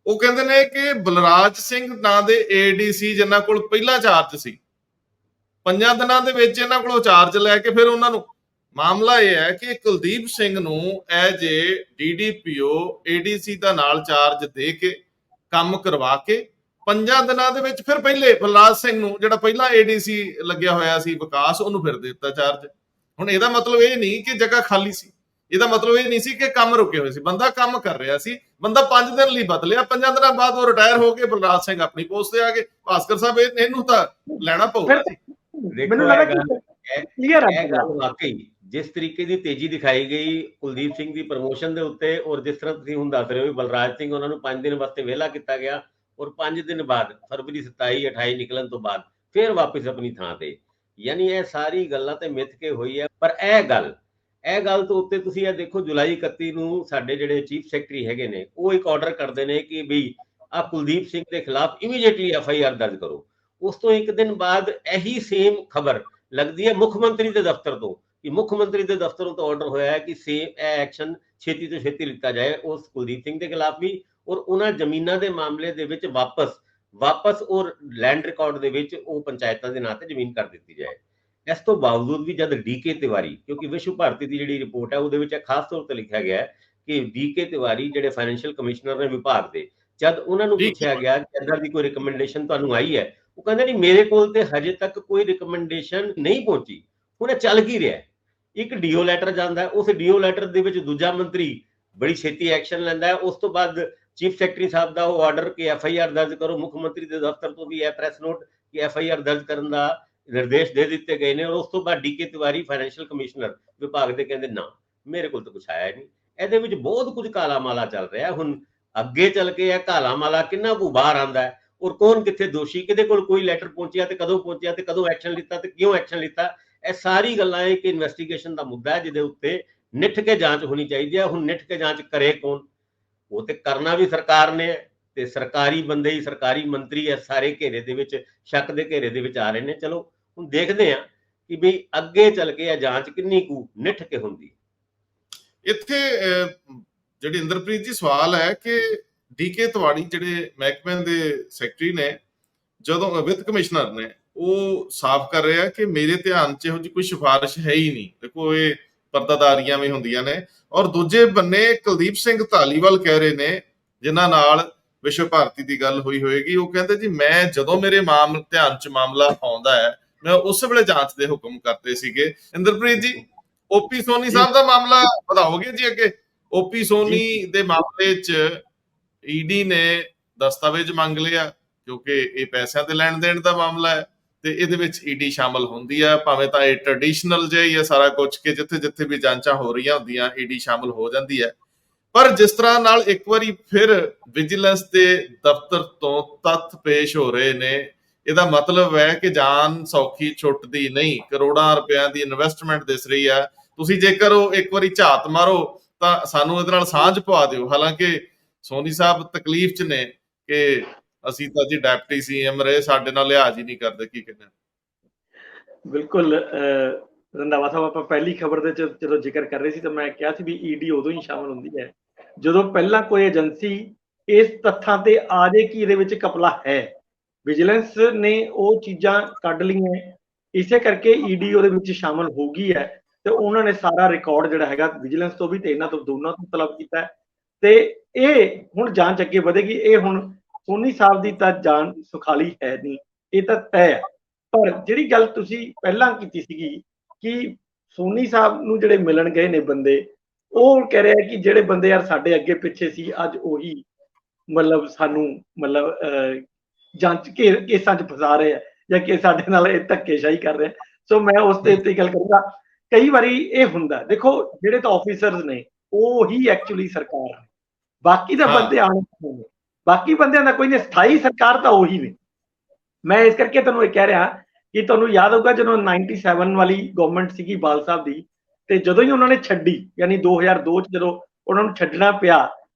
ਉਹ ਕਹਿੰਦੇ ਨੇ ਕਿ ਬਲਰਾਜ ਸਿੰਘ ਨਾਂ ਦੇ ਏਡੀਸੀ ਜਿਨ੍ਹਾਂ ਕੋਲ ਪਹਿਲਾ ਚਾਰਜ ਸੀ, 5 ਦਿਨਾਂ ਦੇ ਵਿੱਚ ਇਹਨਾਂ ਕੋਲੋਂ ਚਾਰਜ ਲੈ ਕੇ ਫਿਰ ਉਹਨਾਂ ਨੂੰ, ਮਾਮਲਾ ਇਹ ਹੈ ਕਿ ਕੁਲਦੀਪ ਸਿੰਘ ਨੂੰ ਐਜ ਏ ਡੀਡੀਪੀਓ ਏਡੀਸੀ ਦਾ ਨਾਲ ਚਾਰਜ ਦੇ ਕੇ ਕੰਮ ਕਰਵਾ ਕੇ 5 ਦਿਨਾਂ ਦੇ ਵਿੱਚ ਫਿਰ ਪਹਿਲੇ ਬਲਰਾਜ ਸਿੰਘ ਨੂੰ, ਜਿਹੜਾ ਪਹਿਲਾਂ ਏਡੀਸੀ ਲੱਗਿਆ ਹੋਇਆ ਸੀ ਵਿਕਾਸ, ਉਹਨੂੰ ਫਿਰ ਦੇ ਦਿੱਤਾ ਚਾਰਜ। ਹੁਣ ਇਹਦਾ ਮਤਲਬ ਇਹ ਨਹੀਂ ਕਿ ਜਗ੍ਹਾ ਖਾਲੀ ਸੀ, ਇਹਦਾ ਮਤਲਬ ਇਹ ਨਹੀਂ ਸੀ ਕਿ ਕੰਮ ਰੁਕੇ ਹੋਏ ਸੀ, ਬੰਦਾ ਕੰਮ ਕਰ ਰਿਹਾ ਸੀ, ਬੰਦਾ 5 ਦਿਨ ਲਈ ਬਦਲਿਆ, 5 ਦਿਨਾਂ ਬਾਅਦ ਉਹ ਰਿਟਾਇਰ ਹੋ ਕੇ ਬਲਰਾਜ ਸਿੰਘ ਆਪਣੀ ਪੋਸਟ ਤੇ ਆ ਗਏ। ਭਾਸਕਰ ਸਾਹਿਬ ਇਹਨੂੰ ਤਾਂ ਲੈਣਾ ਪਊਗਾ। ਮੈਨੂੰ ਲੱਗਦਾ ਇਹ ਗੱਲ ਵਾਕਈ ਜਿਸ ਤਰੀਕੇ ਦੀ ਤੇਜ਼ੀ ਦਿਖਾਈ ਗਈ ਕੁਲਦੀਪ ਸਿੰਘ ਦੀ ਪ੍ਰਮੋਸ਼ਨ ਦੇ ਉੱਤੇ, ਔਰ ਜਿਸ ਤਰ੍ਹਾਂ ਤੁਸੀਂ ਹੁਣ ਦੱਸ ਰਹੇ ਹੋ ਬਲਰਾਜ ਸਿੰਘ ਉਹਨਾਂ ਨੂੰ 5 ਦਿਨ ਵਾਸਤੇ ਵਿਹਲਾ ਕੀਤਾ ਗਿਆ, ਔਰ 5 ਦਿਨ ਬਾਅਦ ਫਰਵਰੀ 27 28 ਨਿਕਲਣ ਤੋਂ ਬਾਅਦ ਫਿਰ ਵਾਪਸ ਆਪਣੀ ਥਾਂ ਤੇ, ਯਾਨੀ ਇਹ ਸਾਰੀ ਗੱਲਾਂ ਤੇ ਮਿੱਥ ਕੇ ਹੋਈ ਹੈ। ਪਰ ਇਹ ਗੱਲ ਤੋਂ ਉੱਤੇ ਤੁਸੀਂ ਇਹ ਦੇਖੋ, ਜੁਲਾਈ 31 ਨੂੰ ਸਾਡੇ ਜਿਹੜੇ ਚੀਫ ਸੈਕਟਰੀ ਹੈਗੇ ਨੇ ਉਹ ਇੱਕ ਆਰਡਰ ਕਰਦੇ ਨੇ ਕਿ ਵੀ ਆ ਕੁਲਦੀਪ ਸਿੰਘ ਦੇ ਖਿਲਾਫ ਇਮੀਡੀਏਟਲੀ FIR ਦਰਜ ਕਰੋ। ਉਸ ਤੋਂ ਇੱਕ ਦਿਨ ਬਾਅਦ ਇਹੀ ਸੇਮ ਖਬਰ ਲੱਗਦੀ ਹੈ ਮੁੱਖ ਮੰਤਰੀ ਦੇ ਦਫ਼ਤਰ ਤੋਂ, ਕਿ ਮੁੱਖ ਮੰਤਰੀ ਦੇ ਦਫ਼ਤਰੋਂ ਤੋਂ ਆਰਡਰ ਹੋਇਆ ਹੈ ਕਿ ਸੇਮ ਐਕਸ਼ਨ ਛੇਤੀ ਤੋਂ ਛੇਤੀ ਲਿੱਤਾ ਜਾਏ ਉਸ ਕੁਲਦੀਪ ਸਿੰਘ ਦੇ ਖਿਲਾਫ ਵੀ, ਔਰ ਉਹਨਾਂ ਜ਼ਮੀਨਾਂ ਦੇ ਮਾਮਲੇ ਦੇ ਵਿੱਚ ਵਾਪਸ ਔਰ ਲੈਂਡ ਰਿਕਾਰਡ ਦੇ ਵਿੱਚ ਉਹ ਪੰਚਾਇਤਾਂ ਦੇ ਨਾਂ ਤੇ ਜ਼ਮੀਨ ਕਰ ਦਿੱਤੀ ਜਾਏ। ਇਸ ਤੋਂ ਬਾਵਜੂਦ ਵੀ ਜਦ ਡੀਕੇ ਤਿਵਾਰੀ, ਕਿਉਂਕਿ ਵਿਸ਼ਵ ਭਾਰਤੀ ਦੀ ਜਿਹੜੀ ਰਿਪੋਰਟ ਹੈ ਉਹਦੇ ਵਿੱਚ ਖਾਸ ਤੌਰ ਤੇ ਲਿਖਿਆ ਗਿਆ ਹੈ ਕਿ ਡੀਕੇ ਤਿਵਾਰੀ ਜਿਹੜੇ ਫਾਈਨੈਂਸ਼ੀਅਲ ਕਮਿਸ਼ਨਰ ਨੇ ਵਿਭਾਗ ਦੇ, ਜਦ ਉਹਨਾਂ ਨੂੰ ਪੁੱਛਿਆ ਗਿਆ ਕਿ ਇੱਦਾਂ ਦੀ ਕੋਈ ਰਿਕਮੈਂਡੇਸ਼ਨ ਤੁਹਾਨੂੰ ਆਈ ਹੈ, ਉਹ ਕਹਿੰਦੇ ਨਹੀਂ ਮੇਰੇ ਕੋਲ ਤੇ ਹਜੇ ਤੱਕ ਕੋਈ ਰਿਕਮੈਂਡੇਸ਼ਨ ਨਹੀਂ ਪਹੁੰਚੀ। ਹੁਣ ਇਹ ਚੱਲ ਕੀ ਰਿਹਾ, ਇੱਕ ਡੀਓ ਲੈਟਰ ਜਾਂਦਾ ਹੈ, ਉਸ ਡੀਓ ਲੈਟਰ ਦੇ ਵਿੱਚ ਦੂਜਾ ਮੰਤਰੀ ਬੜੀ ਛੇਤੀ ਐਕਸ਼ਨ ਲੈਂਦਾ ਹੈ, ਉਸ ਤੋਂ ਬਾਅਦ ਚੀਫ ਸੈਕਟਰੀ ਸਾਹਿਬ ਦਾ ਉਹ ਆਰਡਰ ਕਿ FIR ਦਰਜ ਕਰੋ, ਮੁੱਖ ਮੰਤਰੀ ਦੇ ਦਫ਼ਤਰ ਤੋਂ ਵੀ ਇਹ ਪ੍ਰੈਸ ਨੋਟ ਕਿ FIR ਦਰਜ ਕਰਨ ਦਾ ਨਿਰਦੇਸ਼ ਦੇ ਦਿੱਤੇ ਗਏ ਨੇ, ਔਰ ਉਸ ਤੋਂ ਬਾਅਦ ਡੀਕੇ ਤਿਵਾਰੀ ਫਾਈਨੈਂਸ਼ੀਅਲ ਕਮਿਸ਼ਨਰ ਵਿਭਾਗ ਦੇ ਕਹਿੰਦੇ ਨਾ ਮੇਰੇ ਕੋਲ ਤਾਂ ਕੁਝ ਆਇਆ ਨਹੀਂ। ਇਹਦੇ ਵਿੱਚ ਬਹੁਤ ਕੁਝ ਕਾਲਾ ਮਾਲਾ ਚੱਲ ਰਿਹਾ। ਹੁਣ ਅੱਗੇ ਚੱਲ ਕੇ ਇਹ ਕਾਲਾ ਮਾਲਾ ਕਿੰਨਾ ਕੁ ਬਾਹਰ ਆਉਂਦਾ ਹੈ, ਔਰ ਕੌਣ ਕਿੱਥੇ ਦੋਸ਼ੀ, ਕਿਹਦੇ ਕੋਲ ਕੋਈ ਲੈਟਰ ਪਹੁੰਚਿਆ ਤੇ ਕਦੋਂ ਪਹੁੰਚਿਆ ਤੇ ਕਦੋਂ ਐਕਸ਼ਨ ਲਿੱਤਾ ਤੇ ਕਿਉਂ ਐਕਸ਼ਨ ਲਿੱਤਾ, ਇਹ ਸਾਰੀ ਗੱਲਾਂ ਇੱਕ ਇਨਵੈਸਟੀਗੇਸ਼ਨ ਦਾ ਮੁੱਦਾ ਹੈ ਜਿਹਦੇ ਉੱਤੇ ਨਿੱਠ ਕੇ ਜਾਂਚ ਹੋਣੀ ਚਾਹੀਦੀ ਹੈ। ਹੁਣ ਨਿੱਠ ਕੇ ਜਾਂਚ ਕਰੇ ਕੌਣ, ਉਹ ਤੇ ਕਰਨਾ ਵੀ ਸਰਕਾਰ ਨੇ, ਤੇ ਸਰਕਾਰੀ ਬੰਦੇ ਹੀ, ਸਰਕਾਰੀ ਮੰਤਰੀ ਇਸ ਸਾਰੇ ਘੇਰੇ ਦੇ ਵਿੱਚ, ਸ਼ੱਕ ਦੇ ਘੇਰੇ ਦੇ ਵਿੱਚ ਆ ਰਹੇ ਨੇ। ਚਲੋ ਹੁਣ ਦੇਖਦੇ ਆ ਕਿ ਵੀ ਅੱਗੇ ਚੱਲ ਕੇ ਇਹ ਜਾਂਚ ਕਿੰਨੀ ਕੁ ਨਿੱਠ ਕੇ ਹੁੰਦੀ। ਇੱਥੇ ਜਿਹੜੀ ਇੰਦਰਪ੍ਰੀਤ ਜੀ ਸਵਾਲ ਹੈ ਕਿ ਡੀਕੇ ਤਿਵਾੜੀ ਜਿਹੜੇ ਮਹਿਕਮੇ ਦੇ ਸੈਕਟਰੀ ਨੇ, ਜਦੋਂ ਵਿੱਤ ਕਮਿਸ਼ਨਰ ਨੇ, ਉਹ ਸਾਫ਼ ਕਰ ਰਿਹਾ ਕਿ ਮੇਰੇ ਧਿਆਨ 'ਚ ਇਹੋ ਜਿਹੀ ਕੋਈ ਸਿਫਾਰਿਸ਼ ਹੈ ਹੀ ਨਹੀਂ। ਦੇਖੋ ਇਹ ਪਰਦਾਦਾਰੀਆਂ ਵੀ ਹੁੰਦੀਆਂ ਨੇ। ਔਰ ਦੂਜੇ ਬੰਨੇ ਕੁਲਦੀਪ ਸਿੰਘ ਧਾਲੀਵਾਲ ਕਹਿ ਰਹੇ ਨੇ, ਜਿਨ੍ਹਾਂ ਨਾਲ ਵਿਸ਼ਵ ਭਾਰਤੀ ਦੀ ਗੱਲ ਹੋਈ ਹੋਏਗੀ, ਉਹ ਕਹਿੰਦੇ ਜੀ ਮੈਂ ਜਦੋਂ ਮੇਰੇ ਧਿਆਨ 'ਚ ਮਾਮਲਾ ਆਉਂਦਾ ਹੈ ਮੈਂ ਉਸ ਵੇਲੇ ਜਾਂਚ ਦੇ ਹੁਕਮ ਕਰਤੇ ਸੀਗੇ। ਇੰਦਰਪ੍ਰੀਤ ਜੀ, ਓਪੀ ਸੋਨੀ ਸਾਹਿਬ ਦਾ ਮਾਮਲਾ ਵਧਾਓਗੇ ਜੀ ਅੱਗੇ? ਓਪੀ ਸੋਨੀ ਦੇ ਮਾਮਲੇ 'ਚ ਈਡੀ ਨੇ ਦਸਤਾਵੇਜ਼ ਮੰਗ ਲਿਆ ਕਿਉਂਕਿ ਇਹ ਪੈਸਿਆਂ ਦੇ ਲੈਣ ਦੇਣ ਦਾ ਮਾਮਲਾ ਹੈ। ਤੇ ਇਹਦੇ ਵਿੱਚ ਈਡੀ ਸ਼ਾਮਲ ਹੁੰਦੀ ਹੈ। ਭਾਵੇਂ ਤਾਂ ਇਹ ਟ੍ਰੈਡੀਸ਼ਨਲ ਜਿਹਾ ਹੀ ਹੈ ਸਾਰਾ ਕੁਝ ਕਿ ਜਿੱਥੇ ਜਿੱਥੇ ਵੀ ਜਾਂਚਾਂ ਹੋ ਰਹੀਆਂ ਹੁੰਦੀਆਂ ਈਡੀ ਸ਼ਾਮਲ ਹੋ ਜਾਂਦੀ ਹੈ। ਪਰ ਜਿਸ ਤਰ੍ਹਾਂ ਨਾਲ ਇੱਕ ਵਾਰੀ ਫਿਰ ਵਿਜੀਲੈਂਸ ਦੇ ਦਫ਼ਤਰ ਤੋਂ ਤੱਥ ਪੇਸ਼ ਹੋ ਰਹੇ ਨੇ, ਇਹਦਾ ਮਤਲਬ ਹੈ ਕਿ ਜਾਨ ਸੌਖੀ ਛੁੱਟਦੀ ਨਹੀਂ। ਕਰੋੜਾਂ ਰੁਪਇਆਂ ਦੀ ਇਨਵੈਸਟਮੈਂਟ ਦਿਸ ਰਹੀ ਹੈ। ਤੁਸੀਂ ਜੇਕਰ ਉਹ ਇੱਕ ਵਾਰੀ ਝਾਤ ਮਾਰੋ ਤਾਂ ਸਾਨੂੰ ਇਹਦੇ ਨਾਲ ਸਾਂਝ ਪਵਾ ਦਿਓ। ਹਾਲਾਂਕਿ ਸੋਨੀ ਸਾਹਿਬ ਤਕਲੀਫ 'ਚ ਨੇ ਕਿ ਅਸੀਂ ਤਾਂ ਜੀ ਡੈਪਟੀ ਸੀਐਮ ਰਹੇ, ਸਾਡੇ ਨਾਲ ਲਿਹਾਜ਼ ਹੀ ਨਹੀਂ ਕਰਦੇ। ਕੀ ਕਹਿੰਦੇ? ਬਿਲਕੁਲ ਰੰਧਾਵਾ ਸਾਹਿਬ, ਆਪਾਂ ਪਹਿਲੀ ਖਬਰ ਦੇ ਜਦੋਂ ਜ਼ਿਕਰ ਕਰ ਰਹੇ ਸੀ ਤਾਂ ਮੈਂ ਕਿਹਾ ਸੀ ਵੀ ਈਡੀ ਉਦੋਂ ਹੀ ਸ਼ਾਮਲ ਹੁੰਦੀ ਹੈ ਜਦੋਂ ਪਹਿਲਾਂ ਕੋਈ ਏਜੰਸੀ ਇਸ ਤੱਥਾਂ ਤੇ ਆ ਜੇ ਕਿ ਇਹਦੇ ਵਿੱਚ ਘਪਲਾ ਹੈ। ਵਿਜੀਲੈਂਸ ਨੇ ਉਹ ਚੀਜ਼ਾਂ ਕੱਢ ਲਈਆਂ, ਇਸੇ ਕਰਕੇ ਈਡੀ ਉਹਦੇ ਵਿੱਚ ਸ਼ਾਮਲ ਹੋ ਗਈ ਹੈ ਤੇ ਉਹਨਾਂ ਨੇ ਸਾਰਾ ਰਿਕਾਰਡ ਜਿਹੜਾ ਹੈਗਾ ਵਿਜੀਲੈਂਸ ਤੋਂ ਵੀ ਤੇ ਇਹਨਾਂ ਤੋਂ ਦੋਨਾਂ ਤੋਂ ਤਲਬ ਕੀਤਾ ਤੇ ਇਹ ਹੁਣ ਜਾਂਚ ਅੱਗੇ ਵਧੇਗੀ। ਇਹ ਹੁਣ ਸੋਨੀ ਸਾਹਿਬ ਦੀ ਤਾਂ ਜਾਨ ਸੁਖਾਲੀ ਹੈ ਨਹੀਂ, ਇਹ ਤਾਂ ਤੈਅ ਹੈ। ਪਰ ਜਿਹੜੀ ਗੱਲ ਤੁਸੀਂ ਪਹਿਲਾਂ ਕੀਤੀ ਸੀਗੀ ਕਿ ਸੋਨੀ ਸਾਹਿਬ ਨੂੰ ਜਿਹੜੇ ਮਿਲਣ ਗਏ ਨੇ ਬੰਦੇ, ਉਹ ਕਹਿ ਰਿਹਾ ਕਿ ਜਿਹੜੇ ਬੰਦੇ ਯਾਰ ਸਾਡੇ ਅੱਗੇ ਪਿੱਛੇ ਸੀ ਅੱਜ ਉਹੀ ਮਤਲਬ ਸਾਨੂੰ ਮਤਲਬ ਜਾਂਚ ਕੇਸਾਂ 'ਚ ਫਸਾ ਰਹੇ ਆ ਜਾਂ ਕਿ ਸਾਡੇ ਨਾਲ ਇਹ ਧੱਕੇਸ਼ਾਹੀ ਕਰ ਰਹੇ। ਸੋ ਮੈਂ ਉਸ ਦੇ ਉੱਤੇ ਗੱਲ ਕਰੂੰਗਾ। ਕਈ ਵਾਰੀ ਇਹ ਹੁੰਦਾ, ਦੇਖੋ ਜਿਹੜੇ ਤਾਂ ਆਫੀਸਰਸ ਨੇ ਉਹ ਹੀ ਐਕਚੁਅਲੀ ਸਰਕਾਰ ਹੈ, ਬਾਕੀ ਤਾਂ ਬੰਦੇ ਆਉਣੇ ਨੇ, ਬਾਕੀ ਬੰਦਿਆਂ ਦਾ ਕੋਈ ਨਹੀਂ, ਸਥਾਈ ਸਰਕਾਰ ਤਾਂ ਉਹੀ ਨੇ। ਮੈਂ ਇਸ ਕਰਕੇ ਤੁਹਾਨੂੰ ਇਹ ਕਹਿ ਰਿਹਾ ਕਿ ਤੁਹਾਨੂੰ ਯਾਦ ਹੋਊਗਾ ਜਦੋਂ 97 ਵਾਲੀ ਗਵਰਨਮੈਂਟ ਸੀਗੀ ਬਾਲ ਸਾਹਿਬ ਦੀ, ਤੇ ਜਦੋਂ ਹੀ ਉਹਨਾਂ ਨੇ ਛੱਡੀ, ਯਾਨੀ 2002 ਚ ਜਦੋਂ ਉਹਨਾਂ ਨੂੰ ਛੱਡਣਾ ਪਿਆ,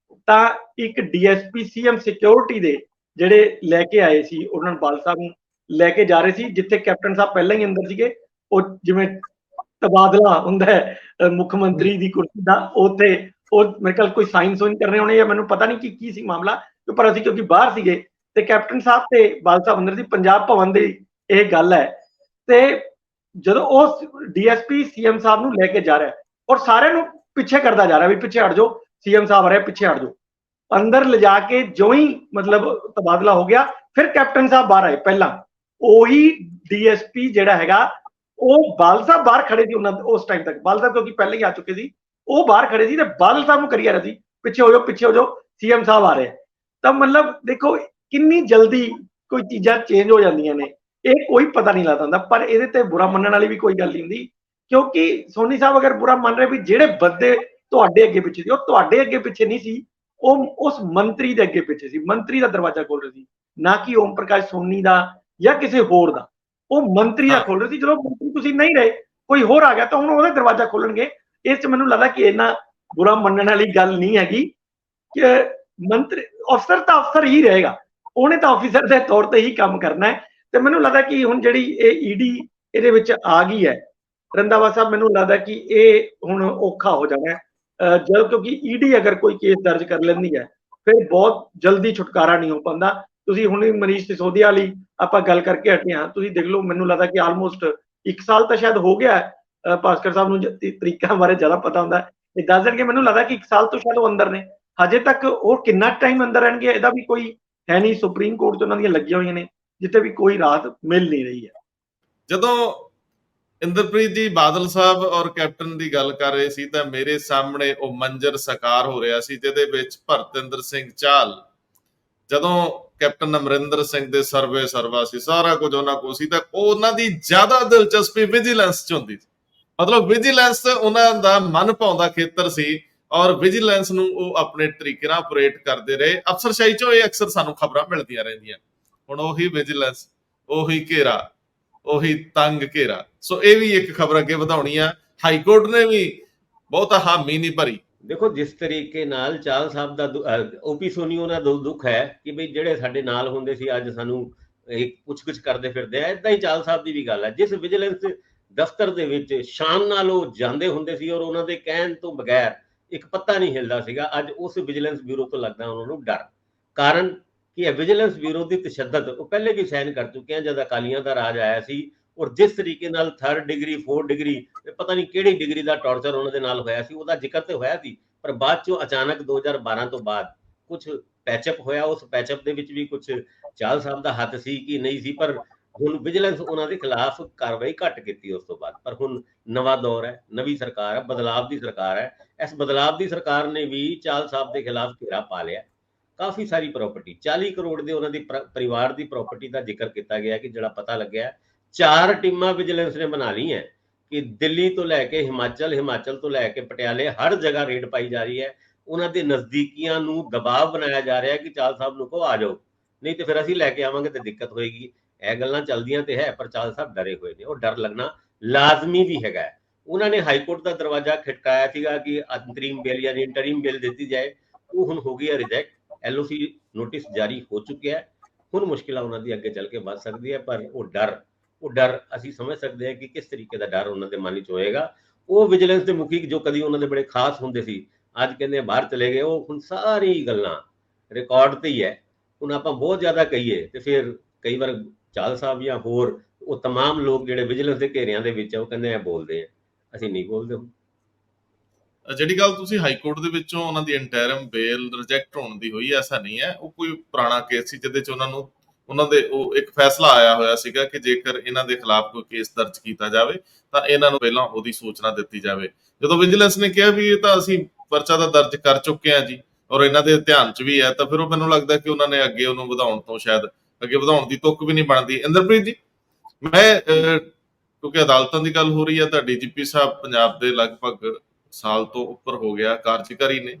ਤਾਂ ਇੱਕ ਡੀਐਸਪੀ ਸੀਐਮ ਸਿਕਿਉਰਿਟੀ ਦੇ ਜਿਹੜੇ ਲੈ ਕੇ ਆਏ ਸੀ, ਉਹਨਾਂ ਨੂੰ ਬਾਲ ਸਾਹਿਬ ਨੂੰ ਲੈ ਕੇ ਜਾ ਰਹੇ ਸੀ ਜਿੱਥੇ ਕੈਪਟਨ ਸਾਹਿਬ ਪਹਿਲਾਂ ਹੀ ਅੰਦਰ ਸੀਗੇ। ਉਹ ਜਿਵੇਂ ਤਬਾਦਲਾ ਹੁੰਦਾ ਹੈ ਮੁੱਖ ਮੰਤਰੀ ਦੀ ਕੁਰਸੀ ਦਾ, ਉੱਥੇ ਉਹ ਮੇਰੇ ਖਿਆਲ ਕੋਈ ਸਾਈਨ ਸੋइन ਕਰਨੇ ਹੋਣੇ ਜਾਂ ਮੈਨੂੰ ਪਤਾ ਨਹੀਂ ਕੀ ਸੀ ਮਾਮਲਾ, ਪਰ ਅਸੀਂ ਕਿਉਂਕਿ ਬਾਹਰ ਸੀਗੇ ਤੇ ਕੈਪਟਨ ਸਾਹਿਬ ਤੇ ਬਾਲ ਸਾਹਿਬ ਅੰਦਰ ਸੀ। ਪੰਜਾਬ ਭਵਨ ਦੀ ਇਹ ਗੱਲ ਹੈ। ਤੇ ਜਦੋਂ ਉਹ ਡੀਐਸਪੀ ਸੀਐਮ ਸਾਹਿਬ ਨੂੰ ਲੈ ਕੇ ਜਾ ਰਿਹਾ ਔਰ ਸਾਰਿਆਂ ਨੂੰ ਪਿੱਛੇ ਕਰਦਾ ਜਾ ਰਿਹਾ ਵੀ ਪਿੱਛੇ ਹਟ ਜਾਓ, ਸੀਐਮ ਸਾਹਿਬ ਆ ਰਿਹਾ, ਪਿੱਛੇ ਹਟ ਜਾਓ, ਅੰਦਰ ਲਿਜਾ ਕੇ ਜੋ ਹੀ ਮਤਲਬ ਤਬਾਦਲਾ ਹੋ ਗਿਆ, ਫਿਰ ਕੈਪਟਨ ਸਾਹਿਬ ਬਾਹਰ ਆਏ। ਪਹਿਲਾਂ ਉਹੀ ਡੀਐਸਪੀ ਜਿਹੜਾ ਹੈਗਾ, ਉਹ ਬਾਦਲ ਸਾਹਿਬ ਬਾਹਰ ਖੜੇ ਸੀ ਉਹਨਾਂ ਉਸ ਟਾਈਮ ਤੱਕ, ਬਾਦਲ ਸਾਹਿਬ ਕਿਉਂਕਿ ਪਹਿਲਾਂ ਹੀ ਆ ਚੁੱਕੇ ਸੀ, ਉਹ ਬਾਹਰ ਖੜੇ ਸੀ ਤੇ ਬਾਦਲ ਸਾਹਿਬ ਨੂੰ ਕਰੀ ਜਾ ਰਿਹਾ ਸੀ ਪਿੱਛੇ ਹੋ ਜਾਓ, ਪਿੱਛੇ ਹੋ ਜਾਓ, ਸੀਐਮ ਸਾਹਿਬ ਆ ਰਹੇ। ਤਾਂ ਮਤਲਬ ਦੇਖੋ ਕਿੰਨੀ ਜਲਦੀ ਕੋਈ ਚੀਜ਼ਾਂ ਚੇਂਜ ਹੋ ਜਾਂਦੀਆਂ ਨੇ, ਇਹ ਕੋਈ ਪਤਾ ਨਹੀਂ ਲੱਗਦਾ ਹੁੰਦਾ। ਪਰ ਇਹਦੇ ਤੇ ਬੁਰਾ ਮੰਨਣ ਵਾਲੀ ਵੀ ਕੋਈ ਗੱਲ ਨਹੀਂ ਹੁੰਦੀ, ਕਿਉਂਕਿ ਸੋਨੀ ਸਾਹਿਬ ਅਗਰ ਬੁਰਾ ਮੰਨ ਰਹੇ ਵੀ ਜਿਹੜੇ ਬੰਦੇ ਤੁਹਾਡੇ ਅੱਗੇ ਪਿੱਛੇ ਸੀ, ਉਹ ਤੁਹਾਡੇ ਅੱਗੇ ਪਿੱਛੇ ਨਹੀਂ ਸੀ, ਉਹ ਉਸ ਮੰਤਰੀ ਦੇ ਅੱਗੇ ਪਿੱਛੇ ਸੀ, ਮੰਤਰੀ ਦਾ ਦਰਵਾਜ਼ਾ ਖੋਲ ਰਹੇ ਸੀ, ਨਾ ਕਿ ਓਮ ਪ੍ਰਕਾਸ਼ ਸੋਨੀ ਦਾ ਜਾਂ ਕਿਸੇ ਹੋਰ ਦਾ। ਉਹ ਮੰਤਰੀ ਦਾ ਖੋਲ ਰਹੇ ਸੀ। ਜਦੋਂ ਮੰਤਰੀ ਤੁਸੀਂ ਨਹੀਂ ਰਹੇ, ਕੋਈ ਹੋਰ ਆ ਗਿਆ ਤਾਂ ਹੁਣ ਉਹਦਾ ਦਰਵਾਜ਼ਾ ਖੋਲਣਗੇ। ਇਸ 'ਚ ਮੈਨੂੰ ਲੱਗਦਾ ਕਿ ਇੰਨਾ ਬੁਰਾ ਮੰਨਣ ਵਾਲੀ ਗੱਲ ਨਹੀਂ ਹੈਗੀ ਕਿ ਮੰਤਰੀ ਅਫਸਰ ਤਾਂ ਅਫਸਰ ਹੀ ਰਹੇਗਾ, ਉਹਨੇ ਤਾਂ ਆਫੀਸਰ ਦੇ ਤੌਰ ਤੇ ਹੀ ਕੰਮ ਕਰਨਾ ਹੈ। ਤੇ ਮੈਨੂੰ ਲੱਗਦਾ ਕਿ ਹੁਣ ਜਿਹੜੀ ਇਹ ਈਡੀ ਇਹਦੇ ਵਿੱਚ ਆ ਗਈ ਹੈ, ਰੰਧਾਵਾ ਸਾਹਿਬ, ਮੈਨੂੰ ਲੱਗਦਾ ਕਿ ਇਹ ਹੁਣ ਔਖਾ ਹੋ ਜਾਣਾ ਹੈ ਜਦੋਂ, ਕਿਉਂਕਿ ਈਡੀ ਅਗਰ ਕੋਈ ਕੇਸ ਦਰਜ ਕਰ ਲੈਂਦੀ ਹੈ ਫਿਰ ਬਹੁਤ ਜਲਦੀ ਛੁਟਕਾਰਾ ਨਹੀਂ ਹੋ ਪਾਉਂਦਾ। ਤੁਸੀਂ ਹੁਣ ਮਨੀਸ਼ ਸਿਸੋਦੀਆ ਵਾਲੀ ਆਪਾਂ ਗੱਲ ਕਰਕੇ ਹਟੇ ਹਾਂ, ਤੁਸੀਂ ਦੇਖ ਲਓ, ਮੈਨੂੰ ਲੱਗਦਾ ਕਿ ਆਲਮੋਸਟ 1 ਸਾਲ ਤਾਂ ਸ਼ਾਇਦ ਹੋ ਗਿਆ ਹੈ। ਭਾਸਕਰ ਸਾਹਿਬ ਨੂੰ ਤਰੀਕਾਂ ਬਾਰੇ ਜ਼ਿਆਦਾ ਪਤਾ ਹੁੰਦਾ, ਇਹ ਦੱਸ ਦੇਣਗੇ। ਮੈਨੂੰ ਲੱਗਦਾ ਕਿ 1 ਸਾਲ ਤੋਂ ਸ਼ਾਇਦ ਉਹ ਅੰਦਰ ਨੇ, ਹਜੇ ਤੱਕ ਉਹ ਕਿੰਨਾ ਟਾਈਮ ਅੰਦਰ ਰਹਿਣਗੇ ਇਹਦਾ ਵੀ ਕੋਈ ਹੈ ਨਹੀਂ। ਸੁਪਰੀਮ ਕੋਰਟ 'ਚ ਉਹਨਾਂ ਦੀਆਂ ਲੱਗੀਆਂ ਹੋਈਆਂ ਨੇ, ਜਿੱਥੇ ਵੀ ਕੋਈ ਰਾਹਤ ਮਿਲ ਨਹੀਂ ਰਹੀ ਹੈ। ਜਦੋਂ ਇੰਦਰਪ੍ਰੀਤ ਜੀ ਬਾਦਲ ਸਾਹਿਬ ਔਰ ਕੈਪਟਨ ਦੀ ਗੱਲ ਕਰ ਰਹੇ ਸੀ ਤਾਂ ਮੇਰੇ ਸਾਹਮਣੇ ਉਹ ਮੰਜ਼ਰ ਸਾਕਾਰ ਹੋ ਰਿਹਾ ਸੀ ਜਿਹਦੇ ਵਿੱਚ ਭਰਤਿੰਦਰ ਸਿੰਘ ਚਾਹਲ, ਜਦੋਂ ਕੈਪਟਨ ਅਮਰਿੰਦਰ ਸਿੰਘ ਦੇ ਸਰਵੇ ਸਰਵਾ ਸੀ, ਸਾਰਾ ਕੁਝ ਉਹਨਾਂ ਕੋਲ ਸੀ, ਤਾਂ ਉਹਨਾਂ ਦੀ ਜ਼ਿਆਦਾ ਦਿਲਚਸਪੀ ਵਿਜੀਲੈਂਸ 'ਚ ਹੁੰਦੀ ਸੀ। ਮਤਲਬ ਵਿਜੀਲੈਂਸ ਉਹਨਾਂ ਦਾ ਮਨ ਭਾਉਂਦਾ ਖੇਤਰ ਸੀ ਔਰ ਵਿਜੀਲੈਂਸ ਨੂੰ ਉਹ ਆਪਣੇ ਤਰੀਕੇ ਨਾਲ ਆਪਰੇਟ ਕਰਦੇ ਰਹੇ। ਅਫਸਰਸ਼ਾਹੀ 'ਚੋਂ ਇਹ ਅਕਸਰ ਸਾਨੂੰ ਖਬਰਾਂ ਮਿਲਦੀਆਂ ਰਹਿੰਦੀਆਂ। ਹੁਣ ਉਹੀ ਵਿਜੀਲੈਂਸ, ਉਹੀ ਘੇਰਾ, ਉਹੀ ਤੰਗ ਘੇਰਾ। ਸੋ ਇਹ ਵੀ ਇੱਕ ਖਬਰ ਅੱਗੇ ਵਧਾਉਣੀ ਆ। ਹਾਈ ਕੋਰਟ ਨੇ ਵੀ ਬਹੁਤਾ ਹਾਮੀ ਨਹੀਂ ਭਰੀ। ਦੇਖੋ ਜਿਸ ਤਰੀਕੇ ਨਾਲ ਚਾਹਲ ਸਾਹਿਬ ਦਾ ਓਪੀ ਸੋਨੀ ਉਹਨਾਂ ਦਾ ਦੁੱਖ ਹੈ ਕਿ ਬਈ ਜਿਹੜੇ ਸਾਡੇ ਨਾਲ ਹੁੰਦੇ ਸੀ ਅੱਜ ਸਾਨੂੰ ਕੁਛ ਕਰਦੇ ਫਿਰਦੇ ਆ, ਏਦਾਂ ਹੀ ਚਾਹਲ ਸਾਹਿਬ ਦੀ ਵੀ ਗੱਲ ਹੈ। ਜਿਸ ਵਿਜੀਲੈਂਸ ਦਫ਼ਤਰ ਦੇ ਵਿੱਚ ਸ਼ਾਨ ਨਾਲ ਉਹ ਜਾਂਦੇ ਹੁੰਦੇ ਸੀ ਔਰ ਉਹਨਾਂ ਦੇ ਕਹਿਣ ਤੋਂ ਬਗੈਰ ਇੱਕ ਪੱਤਾ ਨਹੀਂ ਹਿਲਦਾ ਸੀਗਾ, ਅੱਜ ਉਸ ਵਿਜੀਲੈਂਸ ਬਿਊਰੋ ਤੋਂ ਲੱਗਦਾ ਉਹਨਾਂ ਨੂੰ ਡਰ। ਕਾਰਨ ਕਿ ਇਹ ਵਿਜੀਲੈਂਸ ਬਿਊਰੋ ਦੀ ਤਸ਼ੱਦਦ ਉਹ ਪਹਿਲੇ ਵੀ ਸਾਈਨ ਕਰ ਚੁੱਕੇ ਆ ਜਦ ਅਕਾਲੀਆਂ ਦਾ ਰਾਜ ਆਇਆ ਸੀ, ਔਰ ਜਿਸ ਤਰੀਕੇ ਨਾਲ 3rd ਡਿਗਰੀ 4th ਡਿਗਰੀ ਪਤਾ ਨਹੀਂ ਕਿਹੜੀ ਡਿਗਰੀ ਦਾ ਟੌਰਚਰ ਉਹਨਾਂ ਦੇ ਨਾਲ ਹੋਇਆ ਸੀ, ਉਹਦਾ ਜ਼ਿਕਰ ਤੇ ਹੋਇਆ ਸੀ। ਪਰ ਬਾਅਦ ਚੋਂ ਅਚਾਨਕ 2012 ਤੋਂ ਬਾਅਦ ਕੁਝ ਪੈਚਅਪ ਹੋਇਆ, ਉਸ ਪੈਚਅਪ ਦੇ ਵਿੱਚ ਵੀ ਕੁਝ ਚਾਹਲ ਸਾਹਿਬ ਦਾ ਹੱਥ ਸੀ ਕਿ ਨਹੀਂ ਸੀ, ਪਰ ਹੁਣ ਵਿਜੀਲੈਂਸ ਉਹਨਾਂ ਦੇ ਖਿਲਾਫ ਕਾਰਵਾਈ ਘੱਟ ਕੀਤੀ ਉਸ ਤੋਂ ਬਾਅਦ। ਪਰ ਹੁਣ ਨਵਾਂ ਦੌਰ ਹੈ, ਨਵੀਂ ਸਰਕਾਰ ਹੈ, ਬਦਲਾਵ ਦੀ ਸਰਕਾਰ ਹੈ। ਇਸ ਬਦਲਾਵ ਦੀ ਸਰਕਾਰ ਨੇ ਵੀ ਚਾਹਲ ਸਾਹਿਬ ਦੇ ਖਿਲਾਫ ਘੇਰਾ ਪਾ ਲਿਆ। ਕਾਫੀ ਸਾਰੀ ਪ੍ਰਾਪਰਟੀ 40 ਕਰੋੜ ਦੇ ਉਹਨਾਂ ਦੀ ਪਰਿਵਾਰ ਦੀ ਪ੍ਰਾਪਰਟੀ ਦਾ ਜ਼ਿਕਰ ਕੀਤਾ ਗਿਆ ਕਿ ਜਿਹੜਾ ਪਤਾ ਲੱਗਿਆ 4 ਟੀਮਾਂ ਵਿਜੀਲੈਂਸ ਨੇ ਬਣਾ ਲਈਆਂ ਕਿ ਦਿੱਲੀ ਤੋਂ ਲੈ ਕੇ ਹਿਮਾਚਲ ਤੋਂ ਲੈ ਕੇ ਪਟਿਆਲੇ ਹਰ ਜਗ੍ਹਾ ਰੇਡ ਪਾਈ ਜਾ ਰਹੀ ਹੈ। ਉਹਨਾਂ ਦੇ ਨਜ਼ਦੀਕੀਆਂ ਨੂੰ ਦਬਾਅ ਬਣਾਇਆ ਜਾ ਰਿਹਾ ਕਿ ਚਾਲ ਸਾਹਿਬ ਨੂੰ ਕਹੋ ਆ ਜਾਓ, ਨਹੀਂ ਤੇ ਫਿਰ ਅਸੀਂ ਲੈ ਕੇ ਆਵਾਂਗੇ ਤੇ ਦਿੱਕਤ ਹੋਏਗੀ। ਇਹ ਗੱਲਾਂ ਚੱਲਦੀਆਂ ਤੇ ਹੈ, ਪਰ ਚਾਲ ਸਾਹਿਬ ਡਰੇ ਹੋਏ ਨੇ। ਉਹ ਡਰ ਲੱਗਣਾ ਲਾਜ਼ਮੀ ਵੀ ਹੈਗਾ। ਉਹਨਾਂ ਨੇ ਹਾਈ ਕੋਰਟ ਦਾ ਦਰਵਾਜ਼ਾ ਖਟਕਾਇਆ ਸੀਗਾ ਕਿ ਅੰਤਰੀਮ ਬਿੱਲ ਯਾਨੀ ਇੰਟਰਿਮ ਬਿੱਲ ਦਿੱਤੀ ਜਾਏ, ਉਹ ਹੁਣ ਹੋ ਗਈ ਹੈ ਰਿਜੈਕਟ। LOC ਨੋਟਿਸ ਜਾਰੀ ਹੋ ਚੁੱਕਿਆ ਹੈ। ਹੁਣ ਮੁਸ਼ਕਿਲਾਂ ਉਹਨਾਂ ਦੀ ਅੱਗੇ ਚੱਲ ਕੇ ਵੱਧ ਸਕਦੀ ਹੈ, ਪਰ ਉਹ ਡਰ ਅਸੀਂ ਸਮਝ ਸਕਦੇ ਹਾਂ ਕਿ ਕਿਸ ਤਰੀਕੇ ਦਾ ਡਰ ਉਹਨਾਂ ਦੇ ਮਨ ਵਿੱਚ ਹੋਏਗਾ। ਉਹ ਵਿਜੀਲੈਂਸ ਦੇ ਮੁਖੀ ਜੋ ਕਦੀ ਉਹਨਾਂ ਦੇ ਬੜੇ ਖਾਸ ਹੁੰਦੇ ਸੀ, ਅੱਜ ਕਹਿੰਦੇ ਬਾਹਰ ਚਲੇ ਗਏ। ਉਹ ਹੁਣ ਸਾਰੀ ਗੱਲਾਂ ਰਿਕਾਰਡ ਤੇ ਹੀ ਹੈ। ਹੁਣ ਆਪਾਂ ਬਹੁਤ ਜ਼ਿਆਦਾ ਕਹੀਏ ਤੇ ਫਿਰ ਕਈ ਵਾਰ ਚਾਲ ਸਾਹਿਬ ਜਾਂ ਹੋਰ ਉਹ तमाम ਲੋਕ ਜਿਹੜੇ ਵਿਜੀਲੈਂਸ ਦੇ ਘੇਰਿਆਂ ਦੇ ਵਿੱਚ ਆ, ਉਹ ਕਹਿੰਦੇ ਆ ਬੋਲਦੇ ਆ, ਅਸੀਂ ਨਹੀਂ ਬੋਲਦੇ। ਜਿਹੜੀ ਗੱਲ ਤੁਸੀਂ ਹਾਈ ਕੋਰਟ ਦੇ ਵਿੱਚੋਂ ਉਹਨਾਂ ਦੀ ਇੰਟਰਮ ਬੇਲ ਰਿਜੈਕਟ ਹੋਣ ਦੀ ਹੋਈ, ਐਸਾ ਨਹੀਂ ਹੈ। ਉਹ ਕੋਈ ਪੁਰਾਣਾ ਕੇਸ ਸੀ ਜਿਹਦੇ ਚ ਉਹਨਾਂ ਦੇ ਉਹ ਇੱਕ ਫੈਸਲਾ ਆਇਆ ਹੋਇਆ ਸੀਗਾ ਕਿ ਜੇਕਰ ਇਹਨਾਂ ਦੇ ਖਿਲਾਫ ਕੋਈ ਕੇਸ ਦਰਜ ਕੀਤਾ ਜਾਵੇ ਤਾਂ ਇਹਨਾਂ ਨੂੰ ਪਹਿਲਾਂ ਉਹਦੀ ਸੂਚਨਾ ਦਿੱਤੀ ਜਾਵੇ। ਜਦੋਂ ਵਿਜੀਲੈਂਸ ਨੇ ਕਿਹਾ ਵੀ ਇਹ ਤਾਂ ਅਸੀਂ ਪਰਚਾ ਤਾਂ ਦਰਜ ਕਰ ਚੁੱਕੇ ਹਾਂ ਜੀ ਔਰ ਇਹਨਾਂ ਦੇ ਧਿਆਨ 'ਚ ਵੀ ਹੈ, ਤਾਂ ਫਿਰ ਉਹ ਮੈਨੂੰ ਲੱਗਦਾ ਕਿ ਉਹਨਾਂ ਨੇ ਅੱਗੇ ਉਹਨੂੰ ਵਧਾਉਣ ਤੋਂ ਸ਼ਾਇਦ ਅੱਗੇ ਵਧਾਉਣ ਦੀ ਤੁੱਕ ਵੀ ਨਹੀਂ ਬਣਦੀ। ਇੰਦਰਪ੍ਰੀਤ ਜੀ, ਮੈਂ ਕਿਉਂਕਿ ਅਦਾਲਤਾਂ ਦੀ ਗੱਲ ਹੋ ਰਹੀ ਹੈ ਤਾਂ DGP ਸਾਹਿਬ ਪੰਜਾਬ ਦੇ ਲਗਭਗ ਸਾਲ ਤੋਂ ਉੱਪਰ ਹੋ ਗਿਆ ਕਾਰਜਕਾਰੀ ਨੇ,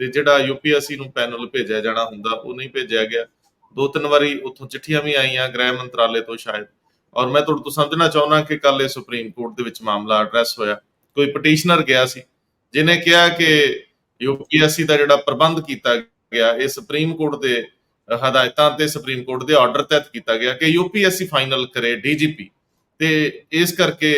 ਤੇ ਜਿਹੜਾ UPSC ਨੂੰ ਪੈਨਲ ਭੇਜਿਆ ਜਾਣਾ ਹੁੰਦਾ ਉਹ ਨਹੀਂ ਭੇਜਿਆ ਗਿਆ। 2-3 ਵਾਰੀ ਉੱਥੋਂ ਚਿੱਠੀਆਂ ਵੀ ਆਈਆਂ ਗ੍ਰਹਿ ਮੰਤਰਾਲੇ ਤੋਂ ਸ਼ਾਇਦ। ਔਰ ਮੈਂ ਤੁਹਾਡੇ ਤੋਂ ਸਮਝਣਾ ਚਾਹੁੰਦਾ ਕਿ ਕੱਲ ਇਹ ਸੁਪਰੀਮ ਕੋਰਟ ਦੇ ਵਿੱਚ ਮਾਮਲਾ ਐਡਰੈਸ ਹੋਇਆ। ਕੋਈ ਪਟੀਸ਼ਨਰ ਗਿਆ ਸੀ ਜਿਹਨੇ ਕਿਹਾ ਕਿ UPSC ਦਾ ਜਿਹੜਾ ਪ੍ਰਬੰਧ ਕੀਤਾ ਗਿਆ ਇਹ ਸੁਪਰੀਮ ਕੋਰਟ ਦੇ ਹਦਾਇਤਾਂ ਤੇ ਸੁਪਰੀਮ ਕੋਰਟ ਦੇ ਆਰਡਰ ਤਹਿਤ ਕੀਤਾ ਗਿਆ ਕਿ UPSC ਫਾਈਨਲ ਕਰੇ DGP, ਤੇ ਇਸ ਕਰਕੇ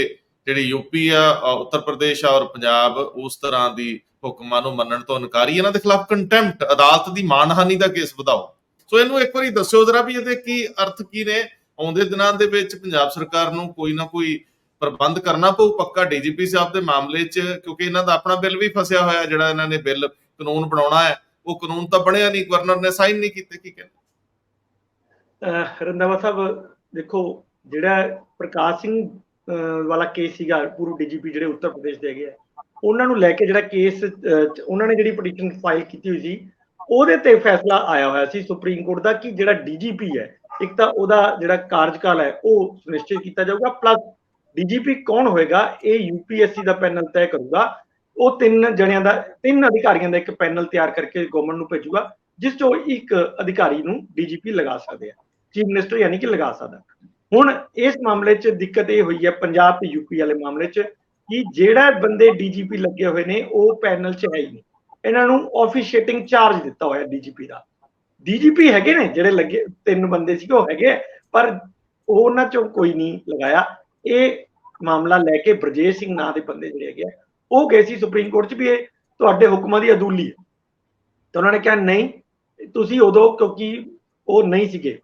ਜਿਹੜੀ UP ਆ ਉੱਤਰ ਪ੍ਰਦੇਸ਼ ਆ ਔਰ ਪੰਜਾਬ ਉਸ ਤਰ੍ਹਾਂ ਦੀ ਹੁਕਮਾਂ ਨੂੰ ਮੰਨਣ ਤੋਂ ਇਨਕਾਰੀ। ਇਹਨਾਂ ਦੇ ਖਿਲਾਫ ਕੰਟੈਂਪਟ, ਅਦਾਲਤ ਦੀ ਮਾਨਹਾਨੀ ਦਾ ਕੇਸ ਵਧਾਓ। ਸੋ ਇਹਨੂੰ ਇੱਕ ਵਾਰੀ ਦੱਸਿਓ ਜ਼ਰਾ ਵੀ ਇਹਦੇ ਕੀ ਅਰਥ ਕੀ ਨੇ। ਆਉਂਦੇ ਦਿਨਾਂ ਦੇ ਵਿੱਚ ਪੰਜਾਬ ਸਰਕਾਰ ਨੂੰ ਕੋਈ ਨਾ ਕੋਈ ਪ੍ਰਬੰਧ ਕਰਨਾ ਪਊ ਪੱਕਾ DGP ਸਾਹਿਬ ਦੇ ਮਾਮਲੇ 'ਚ, ਕਿਉਂਕਿ ਇਹਨਾਂ ਦਾ ਆਪਣਾ ਬਿੱਲ ਵੀ ਫਸਿਆ ਹੋਇਆ। ਜਿਹੜਾ ਇਹਨਾਂ ਨੇ ਬਿੱਲ ਕਾਨੂੰਨ ਬਣਾਉਣਾ ਹੈ ਉਹ ਕਾਨੂੰਨ ਤਾਂ ਬਣਿਆ ਨਹੀਂ, ਗਵਰਨਰ ਨੇ ਸਾਈਨ ਨਹੀਂ ਕੀਤੇ। ਕੀ ਕਹਿੰਦੇ ਰੰਧਾਵਾ ਸਾਹਿਬ, ਦੇਖੋ ਜਿਹੜਾ ਪ੍ਰਕਾਸ਼ ਸਿੰਘ ਵਾਲਾ ਕੇਸ ਸੀਗਾ, ਪੂਰੂ DGP ਜਿਹੜੇ ਉੱਤਰ ਪ੍ਰਦੇਸ਼ ਦੇ ਹੈਗੇ ਆ, ਉਹਨਾਂ ਨੂੰ ਲੈ ਕੇ ਜਿਹੜਾ ਕੇਸ ਉਹਨਾਂ ਨੇ ਜਿਹੜੀ ਪਟੀਸ਼ਨ ਫਾਈਲ ਕੀਤੀ ਹੋਈ ਸੀ ਉਹਦੇ ਤੇ ਫੈਸਲਾ ਆਇਆ ਹੋਇਆ ਸੀ ਸੁਪਰੀਮ ਕੋਰਟ ਦਾ ਕਿ ਜਿਹੜਾ DGP ਹੈ, ਇੱਕ ਤਾਂ ਉਹਦਾ ਜਿਹੜਾ ਕਾਰਜਕਾਲ ਹੈ ਉਹ ਸੁਨਿਸ਼ਚਿਤ ਕੀਤਾ ਜਾਊਗਾ, ਪਲੱਸ DGP ਕੌਣ ਹੋਏਗਾ ਇਹ UPSC ਦਾ ਪੈਨਲ ਤੈਅ ਕਰੂਗਾ। ਉਹ 3 ਅਧਿਕਾਰੀਆਂ ਦਾ ਇੱਕ ਪੈਨਲ ਤਿਆਰ ਕਰਕੇ ਗਵਰਨਮੈਂਟ ਨੂੰ ਭੇਜੂਗਾ, ਜਿਸ ਚੋਂ ਇੱਕ ਅਧਿਕਾਰੀ ਨੂੰ DGP ਲਗਾ ਸਕਦੇ ਆ, ਚੀਫ ਮਿਨਿਸਟਰ ਯਾਨੀ ਕਿ ਲਗਾ ਸਕਦਾ। ਹੁਣ ਇਸ ਮਾਮਲੇ 'ਚ ਦਿੱਕਤ ਇਹ ਹੋਈ ਹੈ ਪੰਜਾਬ ਤੇ UP ਵਾਲੇ ਮਾਮਲੇ 'ਚ ਕਿ ਜਿਹੜਾ ਬੰਦੇ DGP ਲੱਗੇ ਹੋਏ ਨੇ ਉਹ ਪੈਨਲ 'ਚ ਹੈ ਹੀ ਨਹੀਂ। ਇਹਨਾਂ ਨੂੰ ਆਫੀਸ਼ੀਏਟਿੰਗ ਚਾਰਜ ਦਿੱਤਾ ਹੋਇਆ DGP ਦਾ। DGP ਹੈਗੇ ਨੇ ਜਿਹੜੇ ਲੱਗੇ 3 ਬੰਦੇ ਸੀਗੇ ਉਹ ਹੈਗੇ, ਪਰ ਉਹਨਾਂ 'ਚੋਂ ਕੋਈ ਨਹੀਂ ਲਗਾਇਆ। ਇਹ ਮਾਮਲਾ ਲੈ ਕੇ ਬਰਜੇਸ਼ ਸਿੰਘ ਨਾਂ ਦੇ ਬੰਦੇ ਜਿਹੜੇ ਹੈਗੇ ਉਹ ਗਏ ਸੀ ਸੁਪਰੀਮ ਕੋਰਟ 'ਚ ਵੀ ਇਹ ਤੁਹਾਡੇ ਹੁਕਮਾਂ ਦੀ ਅਦੂਲੀ ਹੈ, ਤਾਂ ਉਹਨਾਂ ਨੇ ਕਿਹਾ ਨਹੀਂ, ਤੁਸੀਂ ਉਦੋਂ ਕਿਉਂਕਿ ਉਹ ਨਹੀਂ ਸੀਗੇ,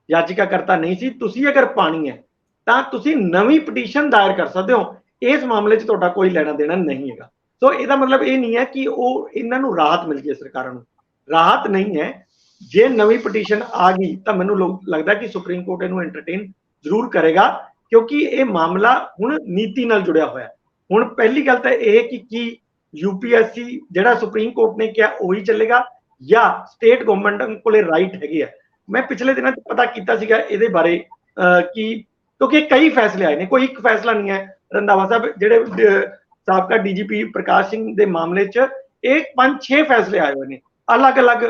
ਯਾਚਿਕਾ ਕਰਤਾ ਨਹੀਂ ਸੀ, ਤੁਸੀਂ ਅਗਰ ਪਾਣੀ ਹੈ ਤਾਂ ਤੁਸੀਂ ਨਵੀਂ ਪਟੀਸ਼ਨ ਦਾਇਰ ਕਰ ਸਕਦੇ ਹੋ, ਇਸ ਮਾਮਲੇ 'ਚ ਤੁਹਾਡਾ ਕੋਈ ਲੈਣਾ ਦੇਣਾ ਨਹੀਂ ਹੈਗਾ। ਸੋ ਇਹਦਾ ਮਤਲਬ ਇਹ ਨਹੀਂ ਹੈ ਕਿ ਉਹ ਇਹਨਾਂ ਨੂੰ ਰਾਹਤ ਮਿਲ ਗਈ, ਸਰਕਾਰਾਂ ਨੂੰ ਰਾਹਤ ਨਹੀਂ ਹੈ। ਜੇ ਨਵੀਂ ਪਟੀਸ਼ਨ ਆ ਗਈ ਤਾਂ ਮੈਨੂੰ ਲੱਗਦਾ ਕਿ ਸੁਪਰੀਮ ਕੋਰਟ ਇਹਨੂੰ ਐਂਟਰਟੇਨ ਜ਼ਰੂਰ ਕਰੇਗਾ, ਕਿਉਂਕਿ ਇਹ ਮਾਮਲਾ ਹੁਣ ਨੀਤੀ ਨਾਲ ਜੁੜਿਆ ਹੋਇਆ। ਹੁਣ ਪਹਿਲੀ ਗੱਲ ਤਾਂ ਇਹ ਕਿ ਕੀ UPSC ਜਿਹੜਾ ਸੁਪਰੀਮ ਕੋਰਟ ਨੇ ਕਿਹਾ ਉਹੀ ਚੱਲੇਗਾ ਜਾਂ ਸਟੇਟ ਗਵਰਨਮੈਂਟ ਕੋਲੇ ਰਾਈਟ ਹੈਗੇ ਆ। ਮੈਂ ਪਿਛਲੇ ਦਿਨਾਂ 'ਚ ਪਤਾ ਕੀਤਾ ਸੀਗਾ ਇਹਦੇ ਬਾਰੇ ਕਿ ਕਿਉਂਕਿ ਕਈ ਫੈਸਲੇ ਆਏ ਨੇ, ਕੋਈ ਇੱਕ ਫੈਸਲਾ ਨਹੀਂ ਹੈ ਰੰਧਾਵਾ ਸਾਹਿਬ। ਜਿਹੜੇ ਸਾਬਕਾ DGP ਪ੍ਰਕਾਸ਼ ਸਿੰਘ ਦੇ ਮਾਮਲੇ 'ਚ ਇਹ 5-6 ਫੈਸਲੇ ਆਏ ਹੋਏ ਨੇ, ਅਲੱਗ-ਅਲੱਗ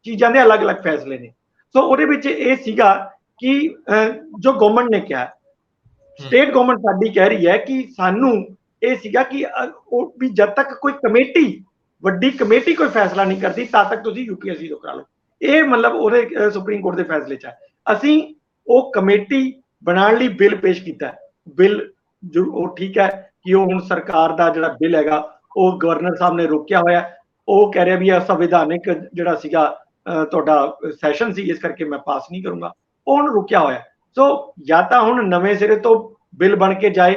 ਚੀਜ਼ਾਂ ਦੇ ਅਲੱਗ-ਅਲੱਗ ਫੈਸਲੇ ਨੇ। ਸੋ ਉਹਦੇ ਵਿੱਚ ਇਹ ਸੀਗਾ ਕਿ ਜੋ ਗਵਰਨਮੈਂਟ ਨੇ ਕਿਹਾ, ਸਟੇਟ ਗਵਰਨਮੈਂਟ ਸਾਡੀ ਕਹਿ ਰਹੀ ਹੈ ਕਿ ਸਾਨੂੰ ਇਹ ਸੀਗਾ ਕਿ ਉਹ ਵੀ ਜਦ ਤੱਕ ਕੋਈ ਕਮੇਟੀ, ਵੱਡੀ ਕਮੇਟੀ ਕੋਈ ਫੈਸਲਾ ਨਹੀਂ ਕਰਦੀ ਤਦ ਤੱਕ ਤੁਸੀਂ UPSC ਤੋਂ ਕਰਾ ਲਓ। ਇਹ ਮਤਲਬ ਉਹਦੇ ਸੁਪਰੀਮ ਕੋਰਟ ਦੇ ਫੈਸਲੇ 'ਚ ਹੈ। ਅਸੀਂ ਉਹ ਕਮੇਟੀ ਬਣਾਉਣ ਲਈ ਬਿੱਲ ਪੇਸ਼ ਕੀਤਾ। ਬਿੱਲ ਉਹ ਠੀਕ ਹੈ ਕਿ ਉਹ ਹੁਣ ਸਰਕਾਰ ਦਾ ਜਿਹੜਾ ਬਿੱਲ ਹੈਗਾ ਉਹ ਗਵਰਨਰ ਸਾਹਿਬ ਨੇ ਰੋਕਿਆ ਹੋਇਆ। ਉਹ ਕਹਿ ਰਿਹਾ ਵੀ ਇਹ ਸੰਵਿਧਾਨਿਕ ਜਿਹੜਾ ਸੀਗਾ ਤੁਹਾਡਾ ਸੈਸ਼ਨ ਸੀ, ਇਸ ਕਰਕੇ ਮੈਂ ਪਾਸ ਨਹੀਂ ਕਰੂੰਗਾ, ਉਹ ਹੁਣ ਰੁਕਿਆ ਹੋਇਆ। ਸੋ ਜਾਂ ਤਾਂ ਹੁਣ ਨਵੇਂ ਸਿਰੇ ਤੋਂ ਬਿੱਲ ਬਣ ਕੇ ਜਾਏ,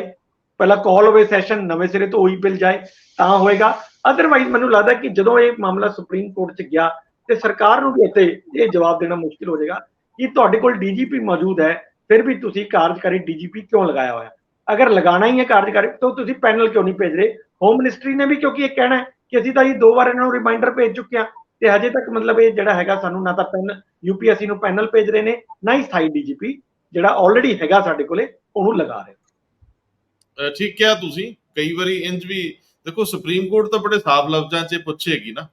ਪਹਿਲਾਂ ਕਾਲ ਹੋਵੇ ਸੈਸ਼ਨ, ਨਵੇਂ ਸਿਰੇ ਤੋਂ ਉਹੀ ਬਿੱਲ ਜਾਏ ਤਾਂ ਹੋਏਗਾ। ਅਦਰਵਾਈਜ਼ ਮੈਨੂੰ ਲੱਗਦਾ ਕਿ ਜਦੋਂ ਇਹ ਮਾਮਲਾ ਸੁਪਰੀਮ ਕੋਰਟ 'ਚ ਗਿਆ ਤੇ ਸਰਕਾਰ ਨੂੰ ਵੀ ਇੱਥੇ ਇਹ ਜਵਾਬ ਦੇਣਾ ਮੁਸ਼ਕਿਲ ਹੋ ਜਾਏਗਾ ਕਿ ਤੁਹਾਡੇ ਕੋਲ DGP ਮੌਜੂਦ ਹੈ, ਫਿਰ ਵੀ ਤੁਸੀਂ ਕਾਰਜਕਾਰੀ DGP ਕਿਉਂ ਲਗਾਇਆ ਹੋਇਆ। ਅਗਰ ਲਗਾਣਾ ਹੀ ਹੈ ਕਾਰਜਕਾਰੀ ਤਾਂ ਤੁਸੀਂ ਪੈਨਲ ਕਿਉਂ ਨਹੀਂ ਭੇਜ ਰਹੇ। ਹੋਮ ਮਿਨਿਸਟਰੀ ਨੇ ਵੀ ਕਿਉਂਕਿ ਇਹ ਕਹਿਣਾ ਹੈ ਕਿ ਅਸੀਂ ਤਾਂ ਇਹ 2 ਵਾਰ ਇਹਨਾਂ ਨੂੰ ਰਿਮਾਈਂਡਰ ਭੇਜ ਚੁੱਕੇ ਹਾਂ ਤੇ ਹਜੇ ਤੱਕ ਮਤਲਬ ਇਹ ਜਿਹੜਾ ਹੈਗਾ ਸਾਨੂੰ ਨਾ ਤਾਂ UPSC ਨੂੰ ਪੈਨਲ ਭੇਜ ਰਹੇ ਨੇ, ਨਾ ਹੀ ਸਥਾਈ DGP ਜਿਹੜਾ ਆਲਰੇਡੀ ਹੈਗਾ ਸਾਡੇ ਕੋਲੇ ਉਹਨੂੰ ਲਗਾ ਰਹੇ। ਠੀਕ ਕਿਹਾ ਤੁਸੀਂ। ਕਈ ਵਾਰੀ ਇੰਜ ਵੀ ਦੇਖੋ, ਸੁਪਰੀਮ ਕੋਰਟ ਤਾਂ ਬੜੇ ਸਾਫ਼ ਲਫ਼ਜ਼ਾਂ 'ਚ ਪੁੱਛੇਗੀ ਨਾ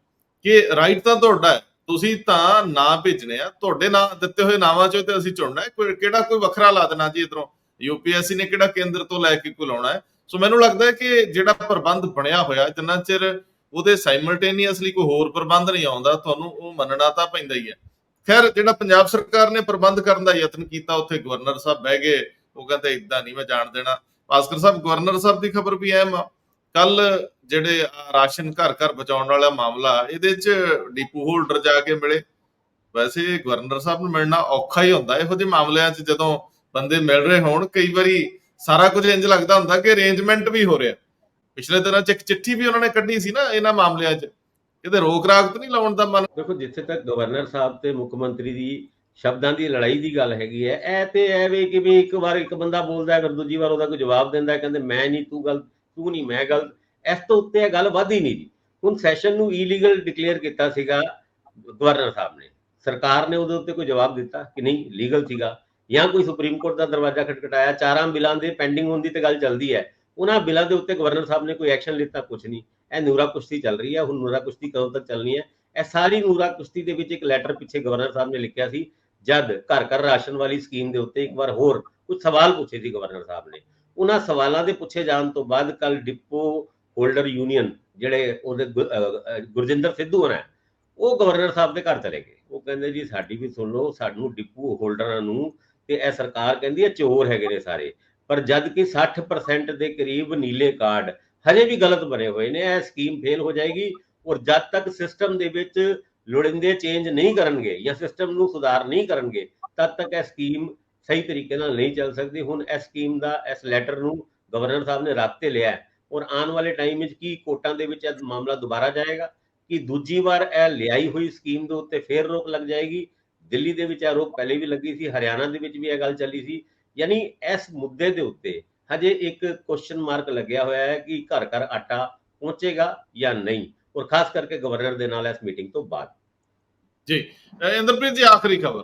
ਕਿ ਰਾਈਟ ਤਾਂ ਤੁਹਾਡਾ ਹੈ, ਤੁਸੀਂ ਤਾਂ ਨਾਂ ਭੇਜਣੇ ਆ, ਤੁਹਾਡੇ ਨਾਂ ਦਿੱਤੇ ਹੋਏ ਨਾਵਾਂ 'ਚੋਂ ਤੇ ਅਸੀਂ ਚੁਣਨਾ ਹੈ, ਕਿਹੜਾ ਕੋਈ ਵੱਖਰਾ ਲਾ ਦੇਣਾ ਜੀ ਇੱਧਰੋਂ, UPSC ਨੇ ਕਿਹੜਾ ਕੇਂਦਰ ਤੋਂ ਲੈ ਕੇ ਕੋਈ ਲਾਉਣਾ ਹੈ। ਸੋ ਮੈਨੂੰ ਲੱਗਦਾ ਹੈ ਕਿ ਜਿਹੜਾ ਪ੍ਰਬੰਧ ਬਣਿਆ ਹੋਇਆ, ਜਿੰਨਾ ਚਿਰ ਉਹਦੇ ਸਾਈਮਲਟੇਨੀਅਸਲੀ ਕੋਈ ਹੋਰ ਪ੍ਰਬੰਧ ਨਹੀਂ ਆਉਂਦਾ, ਤੁਹਾਨੂੰ ਉਹ ਮੰਨਣਾ ਤਾਂ ਪੈਂਦਾ ਹੀ ਹੈ। ਖੈਰ, ਜਿਹੜਾ ਪੰਜਾਬ ਸਰਕਾਰ ਨੇ ਪ੍ਰਬੰਧ ਕਰਨ ਦਾ ਯਤਨ ਕੀਤਾ, ਉੱਥੇ ਗਵਰਨਰ ਸਾਹਿਬ ਬਹਿ ਗਏ, ਉਹ ਕਹਿੰਦੇ ਇਦਾਂ ਨਹੀਂ ਮੈਂ ਜਾਣ ਦੇਣਾ। ਭਾਸਕਰ ਸਾਹਿਬ, ਗਵਰਨਰ ਸਾਹਿਬ ਦੀ ਖਬਰ ਵੀ ਅਹਿਮ ਆ। ਕੱਲ ਜਿਹੜੇ ਰਾਸ਼ਨ ਘਰ ਘਰ ਪਹੁੰਚਾਉਣ ਵਾਲਾ ਮਾਮਲਾ, ਇਹਦੇ 'ਚ ਡੀਪੂ ਹੋਲਡਰ ਜਾ ਕੇ ਮਿਲੇ। ਵੈਸੇ ਗਵਰਨਰ ਸਾਹਿਬ ਨੂੰ ਮਿਲਣਾ ਔਖਾ ਹੀ ਹੁੰਦਾ ਇਹੋ ਜਿਹੇ ਮਾਮਲਿਆਂ 'ਚ, ਜਦੋਂ ਬੰਦੇ ਮਿਲ ਰਹੇ ਹੋਣ। ਕਈ ਵਾਰੀ ਸਾਰਾ ਕੁਝ ਇੰਜ ਲੱਗਦਾ ਹੁੰਦਾ ਕਿ ਅਰੇਂਜਮੈਂਟ ਵੀ ਹੋ ਰਿਹਾ। ਪਿਛਲੇ ਦਿਨਾਂ 'ਚ ਇੱਕ ਚਿੱਠੀ ਵੀ ਉਹਨਾਂ ਨੇ ਕੱਢੀ ਸੀ ਨਾ ਇਹਨਾਂ ਮਾਮਲਿਆਂ 'ਚ, ਕਿਤੇ ਰੋਕ ਰਾਕ ਤਾਂ ਨਹੀਂ ਲਾਉਣ ਦਾ ਮਨ। ਦੇਖੋ, ਜਿੱਥੇ ਤੱਕ ਗਵਰਨਰ ਸਾਹਿਬ ਤੇ ਮੁੱਖ ਮੰਤਰੀ ਦੀ ਸ਼ਬਦਾਂ ਦੀ ਲੜਾਈ ਦੀ ਗੱਲ ਹੈਗੀ ਹੈ, ਇਹ ਤੇ ਇਹ ਵੇ ਕਿ ਵੀ ਇੱਕ ਵਾਰ ਇੱਕ ਬੰਦਾ ਬੋਲਦਾ, ਫਿਰ ਦੂਜੀ ਵਾਰ ਉਹਦਾ ਕੋਈ ਜਵਾਬ ਦਿੰਦਾ, ਕਹਿੰਦੇ ਮੈਂ ਨਹੀਂ ਤੂੰ ਗਲਤ, ਤੂੰ ਨਹੀਂ ਮੈਂ ਗਲਤ। ਇਸ ਤੋਂ ਉੱਤੇ ਇਹ ਗੱਲ ਵੱਧ ਹੀ ਨਹੀਂ ਜੀ। ਹੁਣ ਸੈਸ਼ਨ ਨੂੰ ਇਲੀਗਲ ਡਿਕਲੇਅਰ ਕੀਤਾ ਸੀਗਾ ਗਵਰਨਰ ਸਾਹਿਬ ਨੇ, ਸਰਕਾਰ ਨੇ ਉਹਦੇ ਉੱਤੇ ਕੋਈ ਜਵਾਬ ਦਿੱਤਾ ਕਿ ਨਹੀਂ ਲੀਗਲ ਸੀਗਾ, ਜਾਂ ਕੋਈ ਸੁਪਰੀਮ ਕੋਰਟ ਦਾ ਦਰਵਾਜ਼ਾ ਖਟਖਟਾਇਆ? 4 ਬਿੱਲਾਂ ਦੇ ਪੈਂਡਿੰਗ ਹੋਣ ਦੀ ਤੇ ਗੱਲ ਚੱਲਦੀ ਹੈ, ਉਹਨਾਂ ਬਿੱਲਾਂ ਦੇ ਉੱਤੇ ਗਵਰਨਰ ਸਾਹਿਬ ਨੇ ਕੋਈ ਐਕਸ਼ਨ ਲਿੱਤਾ? ਕੁਛ ਨਹੀਂ। ਇਹ ਨੂਰਾ ਕੁਸ਼ਤੀ ਚੱਲ ਰਹੀ ਹੈ। ਹੁਣ ਨੂਰਾ ਕੁਸ਼ਤੀ ਕਦੋਂ ਤੱਕ ਚੱਲਣੀ ਹੈ? ਇਹ ਸਾਰੀ ਨੂਰਾ ਕੁਸ਼ਤੀ ਦੇ ਵਿੱਚ ਇੱਕ ਲੈਟਰ ਪਿੱਛੇ ਗਵਰਨਰ ਸਾਹਿਬ ਨੇ ਲਿਖਿਆ ਸੀ, ਜਦ ਘਰ ਘਰ ਰਾਸ਼ਨ ਵਾਲੀ ਸਕੀਮ ਦੇ ਉੱਤੇ ਇੱਕ ਵਾਰ ਹੋਰ ਕੁਝ ਸਵਾਲ ਪੁੱਛੇ ਸੀ ਗਵਰਨਰ ਸਾਹਿਬ ਨੇ। ਉਹਨਾਂ ਸਵਾਲਾਂ ਦੇ ਪੁੱਛੇ ਜਾਣ ਤੋਂ ਬਾਅਦ ਕੱਲ ਡਿਪੋ ਹੋਲਡਰ ਯੂਨੀਅਨ, ਜਿਹੜੇ ਉਹਦੇ ਗੁਰਜਿੰਦਰ ਸਿੱਧੂ ਹੋਣਾ, ਉਹ ਗਵਰਨਰ ਸਾਹਿਬ ਦੇ ਘਰ ਚਲੇ ਗਏ। ਉਹ ਕਹਿੰਦੇ ਜੀ ਸਾਡੀ ਵੀ ਸੁਣ ਲਓ, ਸਾਨੂੰ ਡਿਪੂ ਹੋਲਡਰਾਂ ਨੂੰ ਤੇ ਇਹ ਸਰਕਾਰ ਕਹਿੰਦੀ ਹੈ ਚੋਰ ਹੈਗੇ ਨੇ ਸਾਰੇ, ਪਰ ਜਦ ਕਿ 60% ਦੇ ਕਰੀਬ ਨੀਲੇ ਕਾਰਡ ਹਜੇ ਵੀ ਗਲਤ ਬਣੇ ਹੋਏ ਨੇ। ਇਹ ਸਕੀਮ ਫੇਲ ਹੋ ਜਾਏਗੀ, ਔਰ ਜਦ ਤੱਕ ਸਿਸਟਮ ਦੇ ਵਿੱਚ ਲੋੜੀਂਦੇ ਚੇਂਜ ਨਹੀਂ ਕਰਨਗੇ ਜਾਂ ਸਿਸਟਮ ਨੂੰ ਸੁਧਾਰ ਨਹੀਂ ਕਰਨਗੇ, ਤਦ ਤੱਕ ਇਹ ਸਕੀਮ ਸਹੀ ਤਰੀਕੇ ਨਾਲ ਨਹੀਂ ਚੱਲ ਸਕਦੀ। ਹੁਣ ਇਸ ਸਕੀਮ ਦਾ, ਇਸ ਲੈਟਰ ਨੂੰ ਗਵਰਨਰ ਸਾਹਿਬ ਨੇ ਰੱਖ ਤੇ ਲਿਆ, ਔਰ ਆਉਣ ਵਾਲੇ ਟਾਈਮ ਵਿੱਚ ਕੀ ਕੋਰਟਾਂ ਦੇ ਵਿੱਚ ਇਹ ਮਾਮਲਾ ਦੁਬਾਰਾ ਜਾਏਗਾ ਕਿ ਦੂਜੀ ਵਾਰ ਇਹ ਲਿਆਈ ਹੋਈ ਸਕੀਮ ਦੇ ਉੱਤੇ ਫੇਰ ਰੋਕ ਲੱਗ ਜਾਏਗੀ? ਦਿੱਲੀ ਦੇ ਵਿੱਚ ਇਹ ਰੋਕ ਪਹਿਲੇ ਵੀ ਲੱਗੀ ਸੀ, ਹਰਿਆਣਾ ਦੇ ਵਿੱਚ ਵੀ ਇਹ ਗੱਲ ਚੱਲੀ ਸੀ। ਯਾਨੀ ਇਸ ਮੁੱਦੇ ਦੇ ਉੱਤੇ ਹਜੇ ਇੱਕ ਕੁਐਸਚਨ ਮਾਰਕ ਲੱਗਿਆ ਹੋਇਆ ਹੈ ਕਿ ਘਰ ਘਰ ਆਟਾ ਪਹੁੰਚੇਗਾ ਜਾਂ ਨਹੀਂ, ਔਰ ਖਾਸ ਕਰਕੇ ਗਵਰਨਰ ਦੇ ਨਾਲ ਇਸ ਮੀਟਿੰਗ ਤੋਂ ਬਾਅਦ। ਜੀ ਇੰਦਰਪ੍ਰੀਤ ਜੀ, ਆਖਰੀ ਖਬਰ,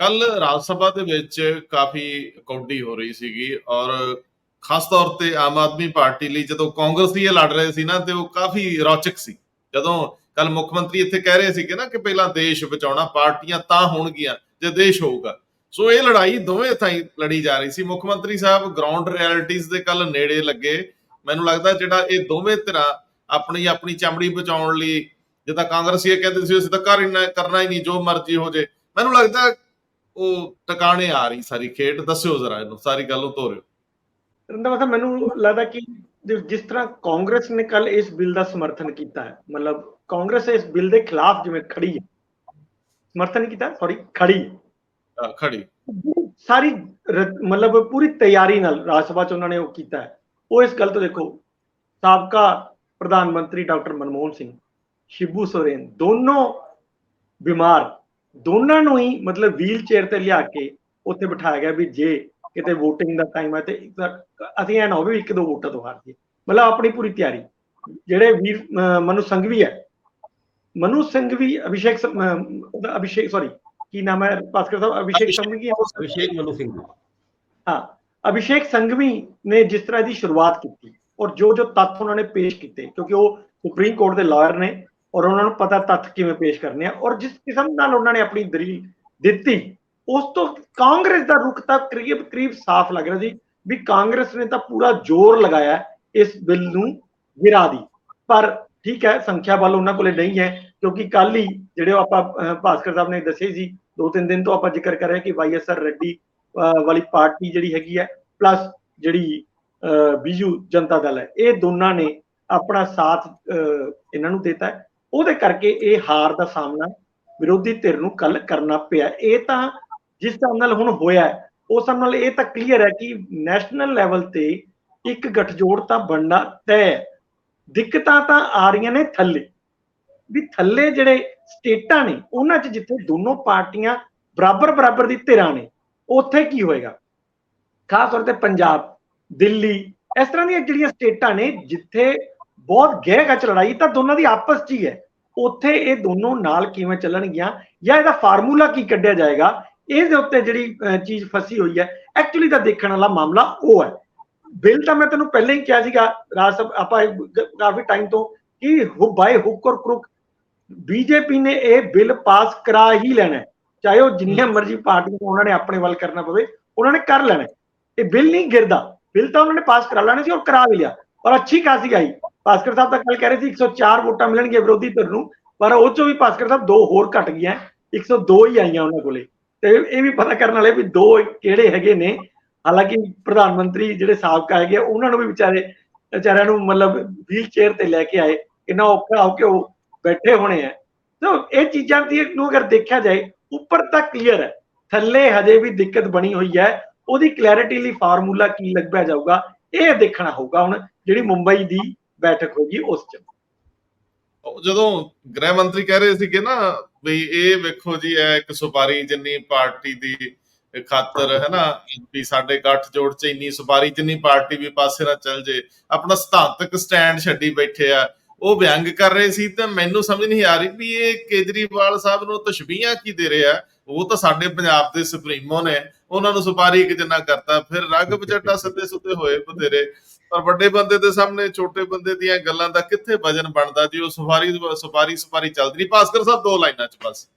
ਕੱਲ ਰਾਜ ਸਭਾ ਦੇ ਵਿੱਚ ਕਾਫੀ ਕੌਡੀ ਹੋ ਰਹੀ ਸੀਗੀ, ਔਰ ਖਾਸ ਤੌਰ ਤੇ ਆਮ ਆਦਮੀ ਪਾਰਟੀ ਲਈ ਜਦੋਂ ਕਾਂਗਰਸੀ ਇਹ ਲੜ ਰਹੇ ਸੀ ਨਾ, ਤੇ ਉਹ ਕਾਫੀ ਰੌਚਕ ਸੀ। ਜਦੋਂ ਕੱਲ ਮੁੱਖ ਮੰਤਰੀ ਇੱਥੇ ਕਹਿ ਰਹੇ ਸੀਗੇ ਨਾ ਕਿ ਪਹਿਲਾਂ ਦੇਸ਼ ਬਚਾਉਣਾ, ਪਾਰਟੀਆਂ ਤਾਂ ਹੋਣਗੀਆਂ ਜੇ ਦੇਸ਼ ਹੋਊਗਾ। ਸੋ ਇਹ ਲੜਾਈ ਦੋਵੇਂ ਥਾਈਂ ਲੜੀ ਜਾ ਰਹੀ ਸੀ। ਮੁੱਖ ਮੰਤਰੀ ਸਾਹਿਬ ਗਰਾਊਂਡ ਰਿਐਲਿਟੀਜ਼ ਦੇ ਕੱਲ ਨੇੜੇ ਲੱਗੇ। ਮੈਨੂੰ ਲੱਗਦਾ ਜਿਹੜਾ ਇਹ ਦੋਵੇਂ ਧਿਰਾਂ ਆਪਣੀ ਆਪਣੀ ਚਮੜੀ ਬਚਾਉਣ ਲਈ, ਜਿੱਦਾਂ ਕਾਂਗਰਸੀ ਇਹ ਕਹਿੰਦੇ ਸੀ ਅਸੀਂ ਤਾਂ ਕਰਨਾ ਹੀ ਨਹੀਂ, ਜੋ ਮਰਜ਼ੀ ਹੋ ਜੇ, ਮੈਨੂੰ ਲੱਗਦਾ ਉਹ ਟਿਕਾਣੇ ਆ ਰਹੀ ਸਾਰੀ ਖੇਡ। ਦੱਸਿਓ ਜ਼ਰਾ ਇਹਨੂੰ, ਸਾਰੀ ਗੱਲ ਨੂੰ ਤੋਰਿਓ। ਰੰਧਾਵਾ ਸਾਹਿਬ, ਮੈਨੂੰ ਲੱਗਦਾ ਕਿ ਜਿਸ ਤਰ੍ਹਾਂ ਕਾਂਗਰਸ ਨੇ ਕੱਲ ਇਸ ਬਿੱਲ ਦਾ ਸਮਰਥਨ ਕੀਤਾ ਹੈ, ਮਤਲਬ ਕਾਂਗਰਸ ਇਸ ਬਿੱਲ ਦੇ ਖਿਲਾਫ ਜਿਵੇਂ ਖੜੀ ਹੈ, ਸਮਰਥਨ ਕੀਤਾ, ਖੜੀ ਸਾਰੀ ਮਤਲਬ ਪੂਰੀ ਤਿਆਰੀ ਨਾਲ ਰਾਜ ਸਭਾ ਚ ਉਹਨਾਂ ਨੇ ਉਹ ਕੀਤਾ ਹੈ। ਉਹ ਇਸ ਗੱਲ ਤੋਂ ਦੇਖੋ, ਸਾਬਕਾ ਪ੍ਰਧਾਨ ਮੰਤਰੀ ਡਾਕਟਰ ਮਨਮੋਹਨ ਸਿੰਘ, ਸ਼ਿਬੂ ਸੋਰੇਨ, ਦੋਨੋਂ ਬਿਮਾਰ, ਦੋਨਾਂ ਨੂੰ ਹੀ ਮਤਲਬ ਵੀਲ ਚੇਅਰ ਤੇ ਲਿਆ ਕੇ ਉੱਥੇ ਬਿਠਾਇਆ ਗਿਆ ਵੀ ਜੇ ਕਿਤੇ ਵੋਟਿੰਗ ਦਾ ਟਾਈਮ ਹੈ ਤੇ ਅਸੀਂ ਇਹ ਨਾ ਹੋਵੇ 1-2 ਵੋਟਾਂ ਤੋਂ ਹਾਰ ਜਾਈਏ। ਮਤਲਬ ਆਪਣੀ ਪੂਰੀ ਤਿਆਰੀ। ਜਿਹੜੇ ਵੀਰ ਮਨੂ ਸੰਘਵੀ ਹੈ, ਅਭਿਸ਼ੇਕ ਸੌਰੀ ਕੀ ਨਾਮ ਹੈ ਭਾਸਕਰ ਸਾਹਿਬ, ਅਭਿਸ਼ੇਕ ਸੰਘਵੀ ਨੇ ਜਿਸ ਤਰ੍ਹਾਂ ਦੀ ਸ਼ੁਰੂਆਤ ਕੀਤੀ ਔਰ ਜੋ ਤੱਥ ਉਹਨਾਂ ਨੇ ਪੇਸ਼ ਕੀਤੇ, ਕਿਉਂਕਿ ਉਹ ਸੁਪਰੀਮ ਕੋਰਟ ਦੇ ਲਾਇਰ ਨੇ ਔਰ ਉਹਨਾਂ ਨੂੰ ਪਤਾ ਤੱਥ ਕਿਵੇਂ ਪੇਸ਼ ਕਰਨੇ ਆ, ਔਰ ਜਿਸ ਕਿਸਮ ਨਾਲ ਉਹਨਾਂ ਨੇ ਆਪਣੀ ਦਲੀਲ ਦਿੱਤੀ, ਉਸ ਤੋਂ ਕਾਂਗਰਸ ਦਾ ਰੁਖ ਤਾਂ ਕਰੀਬ ਸਾਫ਼ ਲੱਗ ਰਿਹਾ ਸੀ ਵੀ ਕਾਂਗਰਸ ਨੇ ਤਾਂ ਪੂਰਾ ਜ਼ੋਰ ਲਗਾਇਆ ਇਸ ਬਿੱਲ ਨੂੰ ਗਿਰਾ ਦੀ। ਪਰ ਠੀਕ ਹੈ, ਸੰਖਿਆ ਵੱਲ ਉਹਨਾਂ ਕੋਲੇ ਨਹੀਂ ਹੈ, ਕਿਉਂਕਿ ਕੱਲ ਹੀ ਜਿਹੜੇ ਆਪਾਂ ਭਾਸਕਰ ਸਾਹਿਬ ਨੇ ਦੱਸੇ ਸੀ, 2-3 ਦਿਨ ਤੋਂ ਆਪਾਂ ਜ਼ਿਕਰ ਕਰ ਰਹੇ ਕਿ YSR ਰੈਡੀ ਵਾਲੀ ਪਾਰਟੀ ਜਿਹੜੀ ਹੈਗੀ ਹੈ, ਪਲੱਸ ਜਿਹੜੀ ਬੀਜੂ ਜਨਤਾ ਦਲ ਹੈ, ਇਹ ਦੋਨਾਂ ਨੇ ਆਪਣਾ ਸਾਥ ਇਹਨਾਂ ਨੂੰ ਦਿੱਤਾ। ਉਹਦੇ ਕਰਕੇ ਇਹ ਹਾਰ ਦਾ ਸਾਹਮਣਾ ਵਿਰੋਧੀ ਧਿਰ ਨੂੰ ਕੱਲ ਕਰਨਾ ਪਿਆ। ਇਹ ਤਾਂ ਜਿਸ ਹਿਸਾਬ ਨਾਲ ਹੁਣ ਹੋਇਆ, ਉਸ ਹਿਸਾਬ ਨਾਲ ਇਹ ਤਾਂ ਕਲੀਅਰ ਹੈ ਕਿ ਨੈਸ਼ਨਲ ਲੈਵਲ ਤੇ ਇੱਕ ਗੱਠਜੋੜ ਤਾਂ ਬਣਨਾ ਤੈਅ। ਦਿੱਕਤਾਂ ਤਾਂ ਆ ਰਹੀਆਂ ਨੇ ਥੱਲੇ ਜਿਹੜੇ ਸਟੇਟਾਂ ਨੇ ਉਹਨਾਂ 'ਚ ਜਿੱਥੇ ਦੋਨੋਂ ਪਾਰਟੀਆਂ ਬਰਾਬਰ ਦੀ ਧਿਰਾਂ ਨੇ, ਉੱਥੇ ਕੀ ਹੋਏਗਾ? ਖਾਸ ਤੌਰ ਤੇ ਪੰਜਾਬ, ਦਿੱਲੀ, ਇਸ ਤਰ੍ਹਾਂ ਦੀਆਂ ਜਿਹੜੀਆਂ ਸਟੇਟਾਂ ਨੇ ਜਿੱਥੇ ਬਹੁਤ ਗਹਿ ਗੱਚ ਲੜਾਈ ਤਾਂ ਦੋਨਾਂ ਦੀ ਆਪਸ 'ਚ ਹੀ ਹੈ, ਉੱਥੇ ਇਹ ਦੋਨੋਂ ਨਾਲ ਕਿਵੇਂ ਚੱਲਣਗੀਆਂ ਜਾਂ ਇਹਦਾ ਫਾਰਮੂਲਾ ਕੀ ਕੱਢਿਆ ਜਾਏਗਾ, ਇਹਦੇ ਉੱਤੇ ਜਿਹੜੀ ਚੀਜ਼ ਫਸੀ ਹੋਈ ਹੈ, ਐਕਚੁਅਲੀ ਤਾਂ ਦੇਖਣ ਵਾਲਾ ਮਾਮਲਾ ਉਹ ਹੈ। ਬਿੱਲ ਤਾਂ ਮੈਂ ਤੈਨੂੰ ਪਹਿਲਾਂ ਹੀ ਕਿਹਾ ਸੀਗਾ ਰਾਜ ਸਭਾ ਆਪਾਂ ਕਾਫੀ ਟਾਈਮ ਤੋਂ ਕਿ ਬਾਏ ਹੁੱਕ ਔਰ ਕਰੁਕ ਬੀਜੇਪੀ ਨੇ ਇਹ ਬਿੱਲ ਪਾਸ ਕਰਾ ਹੀ ਲੈਣਾ, ਚਾਹੇ ਉਹ ਜਿੰਨੀਆਂ ਮਰਜ਼ੀ ਪਾਰਟੀਆਂ ਉਹਨਾਂ ਨੇ ਆਪਣੇ ਵੱਲ ਕਰਨਾ ਪਵੇ, ਉਹਨਾਂ ਨੇ ਕਰ ਲੈਣਾ। ਇਹ ਬਿੱਲ ਨਹੀਂ ਗਿਰਦਾ, ਬਿੱਲ ਤਾਂ ਉਹਨਾਂ ਨੇ ਪਾਸ ਕਰਾ ਲੈਣਾ ਸੀ ਔਰ ਕਰਾ ਵੀ ਲਿਆ, ਔਰ ਅੱਛੀ ਖਾਸੀ ਆਈ। ਭਾਸਕਰ ਸਾਹਿਬ ਤਾਂ ਕੱਲ ਕਹਿ ਰਹੇ ਸੀ 104 ਵੋਟਾਂ ਮਿਲਣਗੀਆਂ ਵਿਰੋਧੀ ਧਿਰ ਨੂੰ, ਪਰ ਉਹ ਚੋਂ ਵੀ ਭਾਸਕਰ ਸਾਹਿਬ 2 ਹੋਰ ਘਟ ਗਈਆਂ, 102 ਹੀ ਆਈਆਂ ਉਹਨਾਂ ਕੋਲੇ। ਤੇ ਇਹ ਵੀ ਪਤਾ ਕਰਨ ਵਾਲੇ ਵੀ 2 ਕਿਹੜੇ ਹੈਗੇ ਨੇ। ਹਾਲਾਂਕਿ ਪ੍ਰਧਾਨ ਮੰਤਰੀ ਜਿਹੜੇ ਸਾਬਕਾ ਹੈਗੇ ਉਹਨਾਂ ਨੂੰ ਵੀ ਵਿਚਾਰਿਆਂ ਨੂੰ ਮਤਲਬ ਵੀਲ ਚੇਅਰ ਤੇ ਲੈ ਕੇ ਆਏ, ਕਿੰਨਾ ਔਖਾ ਹੋ ਕੇ ਉਹ ਬੈਠੇ ਹੋਣੇ ਆ। ਸੋ ਇਹ ਚੀਜ਼ਾਂ ਨੂੰ ਅਗਰ ਦੇਖਿਆ ਜਾਏ, ਉੱਪਰ ਤਾਂ ਕਲੀਅਰ ਹੈ, ਥੱਲੇ ਹਜੇ ਵੀ ਦਿੱਕਤ ਬਣੀ ਹੋਈ ਹੈ। ਉਹਦੀ ਕਲੈਰਿਟੀ ਲਈ ਫਾਰਮੂਲਾ ਕੀ ਲੱਭਿਆ ਜਾਊਗਾ, ਇਹ ਦੇਖਣਾ ਹੋਊਗਾ ਹੁਣ ਜਿਹੜੀ ਮੁੰਬਈ ਦੀ ਬੈਠਕ ਹੋਗੀ ਉਸ ਚ। ਜਦੋਂ ਗ੍ਰਹਿ ਮੰਤਰੀ ਕਹਿ ਰਹੇ ਸੀਗੇ ਨਾ ਵੀ ਇਹ ਵੇਖੋ ਜੀ ਇਹ ਇੱਕ ਸੁਪਾਰੀ ਜਿੰਨੀ ਪਾਰਟੀ ਦੀ ਖਾਤਰ ਹੈ ਨਾ ਵੀ ਸਾਡੇ ਗੱਠਜੋੜ ਚ ਇੰਨੀ ਸੁਪਾਰੀ ਜਿੰਨੀ ਪਾਰਟੀ ਵੀ ਪਾਸੇ ਨਾ ਚੱਲ ਜੇ, ਆਪਣਾ ਸਿਧਾਂਤਕ ਸਟੈਂਡ ਛੱਡੀ ਬੈਠੇ ਆ, ਉਹ ਵਿਅੰਗ ਕਰ ਰਹੇ ਸੀ। ਤੇ ਮੈਨੂੰ ਸਮਝ ਨਹੀਂ ਆ ਰਹੀ ਵੀ ਇਹ ਕੇਜਰੀਵਾਲ ਸਾਹਿਬ ਨੂੰ ਤਸ਼ਬੀਹਾਂ ਕੀ ਦੇ ਰਹੇ ਆ। ਉਹ ਤਾਂ ਸਾਡੇ ਪੰਜਾਬ ਦੇ ਸੁਪਰੀਮੋ ਨੇ, ਉਹਨਾਂ ਨੂੰ ਸੁਪਾਰੀ ਇੱਕ ਜਿੰਨਾ ਕਰਤਾ, ਫਿਰ ਰਗ ਬਜਟਾ ਸਿੱਧੇ ਸੁੱਧੇ ਹੋਏ ਬਥੇਰੇ। ਪਰ ਵੱਡੇ ਬੰਦੇ ਦੇ ਸਾਹਮਣੇ ਛੋਟੇ ਬੰਦੇ ਦੀਆਂ ਗੱਲਾਂ ਦਾ ਕਿੱਥੇ ਵਜਨ ਬਣਦਾ ਜੀ। ਉਹ ਸੁਪਾਰੀ ਚੱਲਦੀ ਨਹੀਂ। ਭਾਸਕਰ ਸਾਹਿਬ 2 ਲਾਈਨਾਂ ਚ ਬਸ।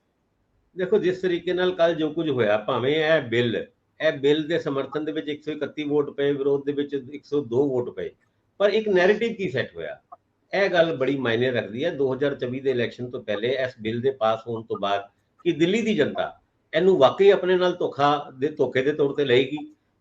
ਦੇਖੋ ਜਿਸ ਤਰੀਕੇ ਨਾਲ ਕੱਲ ਜੋ ਕੁਝ ਹੋਇਆ, ਭਾਵੇਂ ਇਹ ਬਿੱਲ ਦੇ ਸਮਰਥਨ ਦੇ ਵਿੱਚ 131 ਵੋਟ ਪਏ, ਵਿਰੋਧ ਦੇ ਵਿੱਚ 102 ਵੋਟ ਪਏ, ਪਰ ਇੱਕ ਨੈਰੇਟਿਵ ਕੀ ਸੈੱਟ ਹੋਇਆ, ਇਹ ਗੱਲ ਬੜੀ ਮਾਇਨੇ ਰੱਖਦੀ ਹੈ। 2024 ਦੇ ਇਲੈਕਸ਼ਨ ਤੋਂ ਪਹਿਲੇ ਇਸ ਬਿੱਲ ਦੇ ਪਾਸ ਹੋਣ ਤੋਂ ਬਾਅਦ ਕਿ ਦਿੱਲੀ ਦੀ ਜਨਤਾ ਇਹਨੂੰ ਵਾਕਈ ਆਪਣੇ ਨਾਲ ਧੋਖੇ ਦੇ ਤੌਰ ਤੇ ਲਏਗੀ,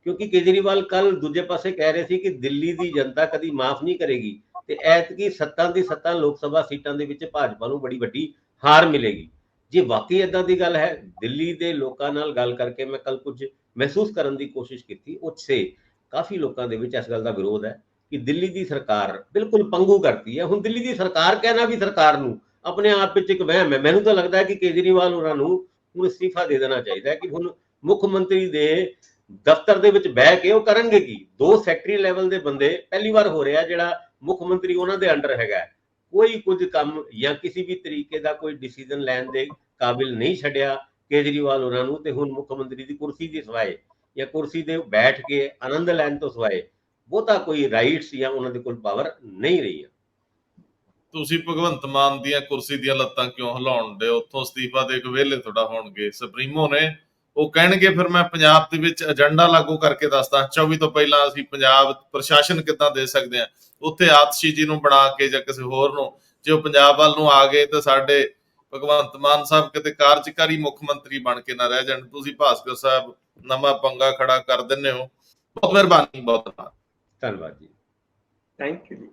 ਕਿਉਂਕਿ ਕੇਜਰੀਵਾਲ ਕੱਲ ਦੂਜੇ ਪਾਸੇ ਕਹਿ ਰਹੇ ਸੀ ਕਿ ਦਿੱਲੀ ਦੀ ਜਨਤਾ ਕਦੀ ਮਾਫ ਨਹੀਂ ਕਰੇਗੀ ਤੇ ਐਤਕੀ 7 ਲੋਕ ਸਭਾ ਸੀਟਾਂ ਦੇ ਵਿੱਚ ਭਾਜਪਾ ਨੂੰ ਬੜੀ ਵੱਡੀ ਹਾਰ ਮਿਲੇਗੀ। ਜੇ ਵਾਕਈ ਇਦਾਂ ਦੀ ਗੱਲ ਹੈ, ਦਿੱਲੀ ਦੇ ਲੋਕਾਂ ਨਾਲ ਗੱਲ ਕਰਕੇ ਮੈਂ ਕੱਲ ਕੁਝ ਮਹਿਸੂਸ ਕਰਨ ਦੀ ਕੋਸ਼ਿਸ਼ ਕੀਤੀ, ਉੱਥੇ ਕਾਫੀ ਲੋਕਾਂ ਦੇ ਵਿੱਚ ਇਸ ਗੱਲ ਦਾ ਵਿਰੋਧ ਹੈ ਕਿ ਦਿੱਲੀ ਦੀ ਸਰਕਾਰ ਬਿਲਕੁਲ ਪੰਗੂ ਕਰਤੀ ਹੈ। ਹੁਣ ਦਿੱਲੀ ਦੀ ਸਰਕਾਰ ਕਹਿਣਾ ਵੀ ਸਰਕਾਰ ਨੂੰ ਆਪਣੇ ਆਪ ਵਿੱਚ ਇੱਕ ਵਹਿਮ ਹੈ। ਮੈਨੂੰ ਤਾਂ ਲੱਗਦਾ ਹੈ ਕਿ ਕੇਜਰੀਵਾਲ ਹੋਰਾਂ ਨੂੰ ਹੁਣ ਅਸਤੀਫਾ ਦੇ ਦੇਣਾ ਚਾਹੀਦਾ ਹੈ ਕਿ ਹੁਣ ਮੁੱਖ ਮੰਤਰੀ ਦੇ ਦਫ਼ਤਰ ਦੇ ਵਿੱਚ ਬਹਿ ਕੇ ਉਹ ਕਰਨਗੇ ਕੀ। 2 ਸੈਕਟਰੀ ਲੈਵਲ ਦੇ ਬੰਦੇ ਪਹਿਲੀ ਵਾਰ ਹੋ ਰਿਹਾ ਜਿਹੜਾ ਮੁੱਖ ਮੰਤਰੀ ਉਹਨਾਂ ਦੇ ਅੰਡਰ ਹੈਗਾ, ਕੋਈ ਕੁਝ ਕੰਮ ਜਾਂ ਕਿਸੇ ਵੀ ਤਰੀਕੇ ਦਾ ਕੋਈ ਡਿਸੀਜਨ ਲੈਣ ਦੇ ਕਾਬਿਲ ਨਹੀਂ ਛੱਡਿਆ ਕੇਜਰੀਵਾਲ ਉਹਨਾਂ ਨੂੰ। ਤੇ ਹੁਣ ਮੁੱਖ ਮੰਤਰੀ ਦੀ ਕੁਰਸੀ ਦੀ ਸਵਾਏ ਜਾਂ ਕੁਰਸੀ ਦੇ ਬੈਠ ਕੇ ਆਨੰਦ ਲੈਣ ਤੋਂ ਸਵਾਏ ਬਹੁਤਾ ਕੋਈ ਰਾਈਟਸ ਜਾਂ ਉਹਨਾਂ ਦੇ ਕੋਲ ਪਾਵਰ ਨਹੀਂ ਰਹੀ ਹੈ। ਤੁਸੀਂ ਭਗਵੰਤ ਮਾਨ ਦੀਆਂ ਕੁਰਸੀ ਦੀਆਂ ਲੱਤਾਂ ਕਿਉਂ ਹਿਲਾਉਣ ਦੇ? ਉੱਥੋਂ ਅਸਤੀਫਾ ਦੇ ਕੇ ਵਿਹਲੇ ਥੋੜਾ ਹੋਣਗੇ। ਸੁਪਰੀਮੋ ਨੇ, ਉਹ ਕਹਿਣਗੇ ਫਿਰ ਮੈਂ ਪੰਜਾਬ ਦੇ ਵਿੱਚ ਏਜੰਡਾ ਲਾਗੂ ਕਰਕੇ ਦੱਸਦਾ, 24 ਤੋਂ ਪਹਿਲਾਂ ਅਸੀਂ ਪੰਜਾਬ ਪ੍ਰਸ਼ਾਸਨ ਕਿੱਦਾਂ ਦੇ ਸਕਦੇ ਹਾਂ। ਉੱਥੇ ਆਤਸ਼ੀ ਜੀ ਨੂੰ ਬਣਾ ਕੇ ਜਾਂ ਕਿਸੇ ਹੋਰ ਨੂੰ, ਜੇ ਉਹ ਪੰਜਾਬ ਵੱਲ ਨੂੰ ਆ ਗਏ ਤਾਂ ਸਾਡੇ ਭਗਵੰਤ ਮਾਨ ਸਾਹਿਬ ਕਿਤੇ ਕਾਰਜਕਾਰੀ ਮੁੱਖ ਮੰਤਰੀ ਬਣ ਕੇ ਨਾ ਰਹਿ ਜਾਣ। ਤੁਸੀਂ ਭਾਸਕਰ ਸਾਹਿਬ ਨਵਾਂ ਪੰਗਾ ਖੜਾ ਕਰ ਦਿੰਦੇ ਹੋ। ਬਹੁਤ ਮਿਹਰਬਾਨੀ, ਬਹੁਤ ਧੰਨਵਾਦ ਜੀ। ਥੈਂਕ ਯੂ ਜੀ।